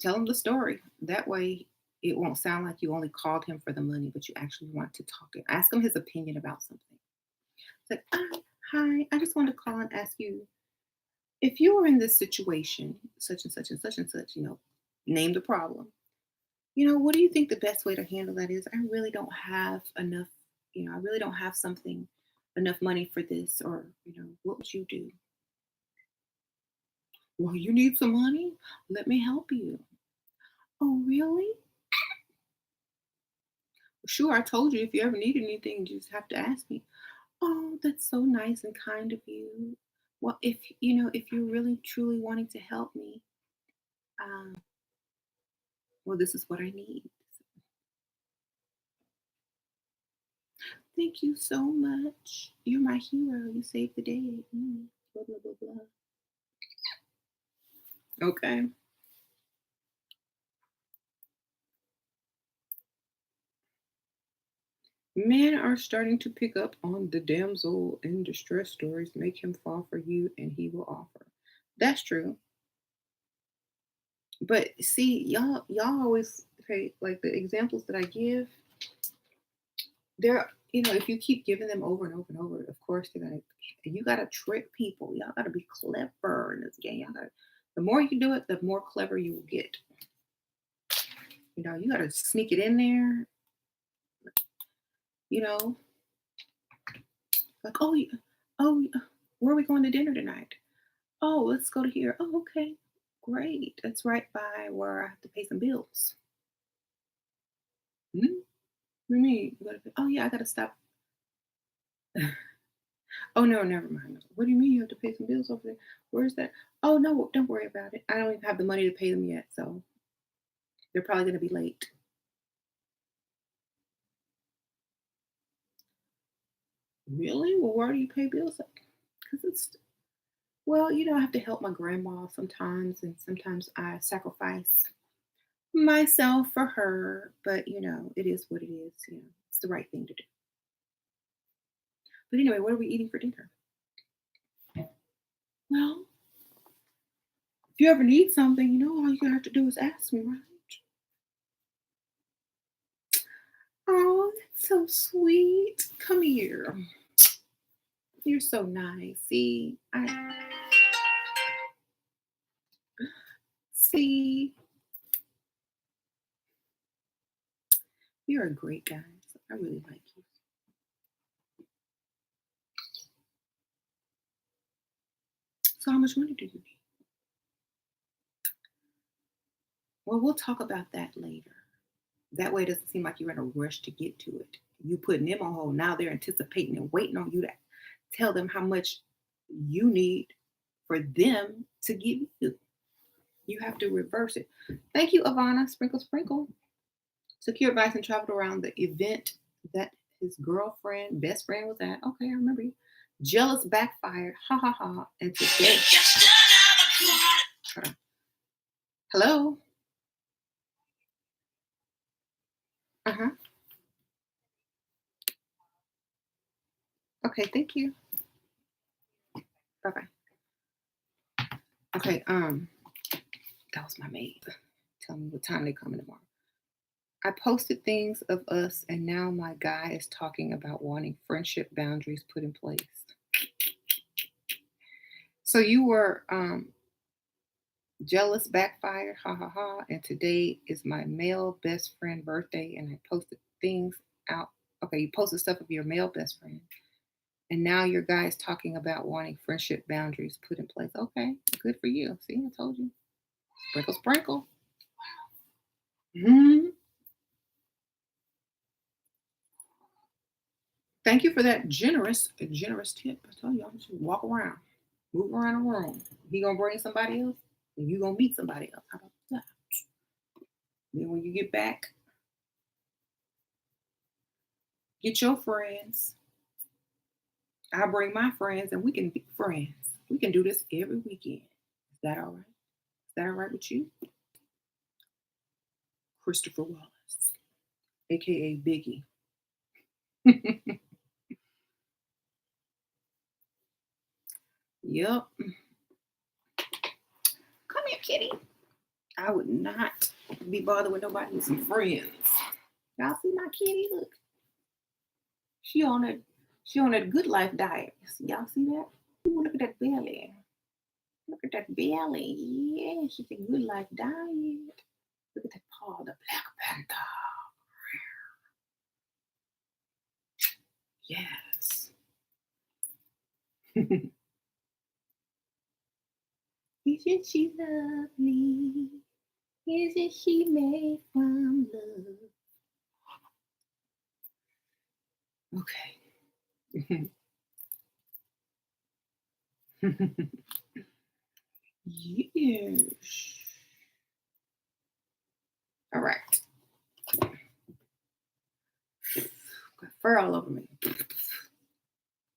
Tell him the story. That way, it won't sound like you only called him for the money, but you actually want to talk to him. Ask him his opinion about something. Say, hi, I just wanted to call and ask you if you were in this situation, such and such and such and such. Name the problem. What do you think the best way to handle that is? I really don't have enough, I really don't have something, enough money for this, or, what would you do? Well, you need some money? Let me help you. Oh, really? Sure, I told you if you ever need anything, you just have to ask me. Oh, that's so nice and kind of you. Well, if you're really truly wanting to help me, um, well, this is what I need. Thank you so much. You're my hero. You saved the day. Blah, blah, blah, blah. Okay. Men are starting to pick up on the damsel in distress stories. Make him fall for you and he will offer. That's true. But see, y'all always okay, like the examples that I give, they're if you keep giving them over and over and over, of course they're gonna you gotta trick people. Y'all gotta be clever in this game. The more you do it, the more clever you will get. You gotta sneak it in there, you know, like, where are we going to dinner tonight? Oh, let's go to here. Oh, okay. Great. That's right by where I have to pay some bills. Hmm? What do you mean? Oh, yeah, I got to stop. Oh, no, never mind. What do you mean you have to pay some bills over there? Where's that? Oh, no, don't worry about it. I don't even have the money to pay them yet. So they're probably going to be late. Really? Well, why do you pay bills? Because well, I have to help my grandma sometimes. And sometimes I sacrifice myself for her. But, it is what it is. It's the right thing to do. But anyway, what are we eating for dinner? Well, if you ever need something, all you're gonna have to do is ask me, right? Oh, that's so sweet. Come here. You're so nice. See, you're a great guy. I really like you. So how much money do you need? Well, we'll talk about that later. That way it doesn't seem like you're in a rush to get to it. You putting them on hold. Now they're anticipating and waiting on you to tell them how much you need for them to give you. You have to reverse it. Thank you, Ivana. Sprinkle, sprinkle. Secure advice and traveled around the event that his girlfriend, best friend was at. Okay, I remember you. Jealous backfired. Ha ha ha. And today. Hold on. Hello. Uh huh. Okay, thank you. Bye bye. Okay, that was my maid. Tell me what time they coming tomorrow. I posted things of us, and now my guy is talking about wanting friendship boundaries put in place. So you were jealous, backfired, ha ha ha. And today is my male best friend birthday, and I posted things out. Okay, you posted stuff of your male best friend, and now your guy is talking about wanting friendship boundaries put in place. Okay, good for you. See, I told you. Sprinkle, sprinkle. Mhm. Thank you for that generous tip. I tell you, I'm just walk around, move around the room. He gonna bring somebody else, and you gonna meet somebody else. How about that? Then when you get back, get your friends. I bring my friends, and we can be friends. We can do this every weekend. Is that all right? Is that all right with you, Christopher Wallace, aka Biggie? Yep. Come here, kitty. I would not be bothered with nobody with some friends. Y'all see my kitty? Look, she on a she on a good life diet. Y'all see that? Ooh, look at that belly. Look at that belly. Yeah, she's a good life diet. Look at that paw, the Black Panther. Yes. Isn't she lovely? Isn't she made from love? Okay. Yes. All right. Got fur all over me.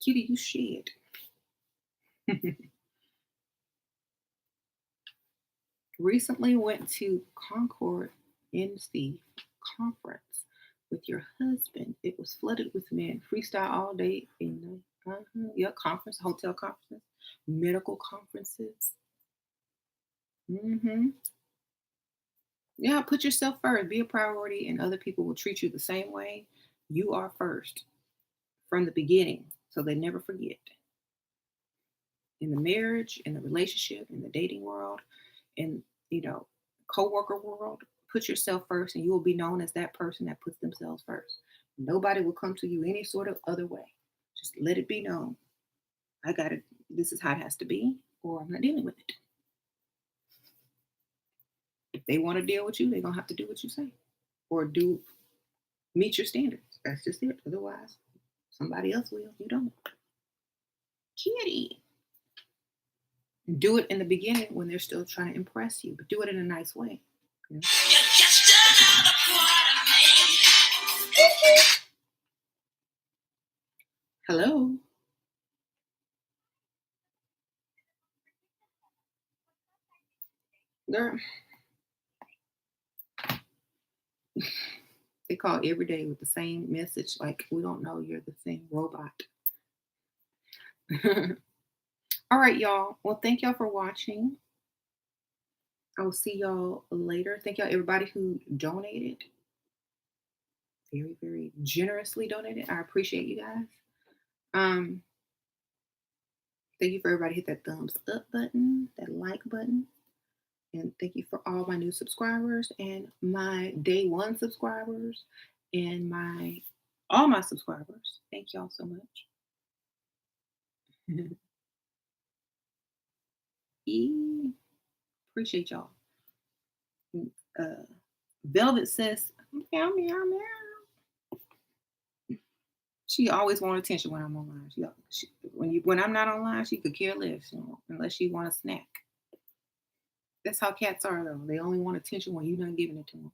Kitty, you shed. Recently went to Concord NC conference with your husband. It was flooded with men. Freestyle all day in the yeah, conference, hotel conferences, medical conferences. Hmm. Yeah, put yourself first. Be a priority, and other people will treat you the same way. You are first from the beginning, so they never forget. In the marriage, in the relationship, in the dating world, in co-worker world, put yourself first, and you will be known as that person that puts themselves first. Nobody will come to you any sort of other way. Just let it be known. I got it. This is how it has to be, or I'm not dealing with it. If they want to deal with you, they're gonna have to do what you say, or do meet your standards. That's just it. Otherwise, somebody else will. You don't. Kitty. Do it in the beginning when they're still trying to impress you, but do it in a nice way. You know? Hello. Girl, they call every day with the same message, like we don't know you're the same robot. All right, y'all. Well, thank y'all for watching. I will see y'all later. Thank y'all, everybody who donated. Very, very generously donated. I appreciate you guys. Um, Thank you for everybody hit that thumbs up button, that like button. And thank you for all my new subscribers and my day one subscribers and my all my subscribers. Thank y'all so much. E appreciate y'all. Uh, Velvet says, meow, meow, meow. She always want attention when I'm online. When I'm not online, she could care less, unless she want a snack. That's how cats are, though. They only want attention when you're not giving it to them.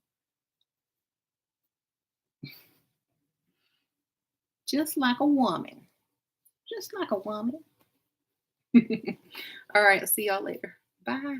Just like a woman. Just like a woman. All right. I'll see y'all later. Bye.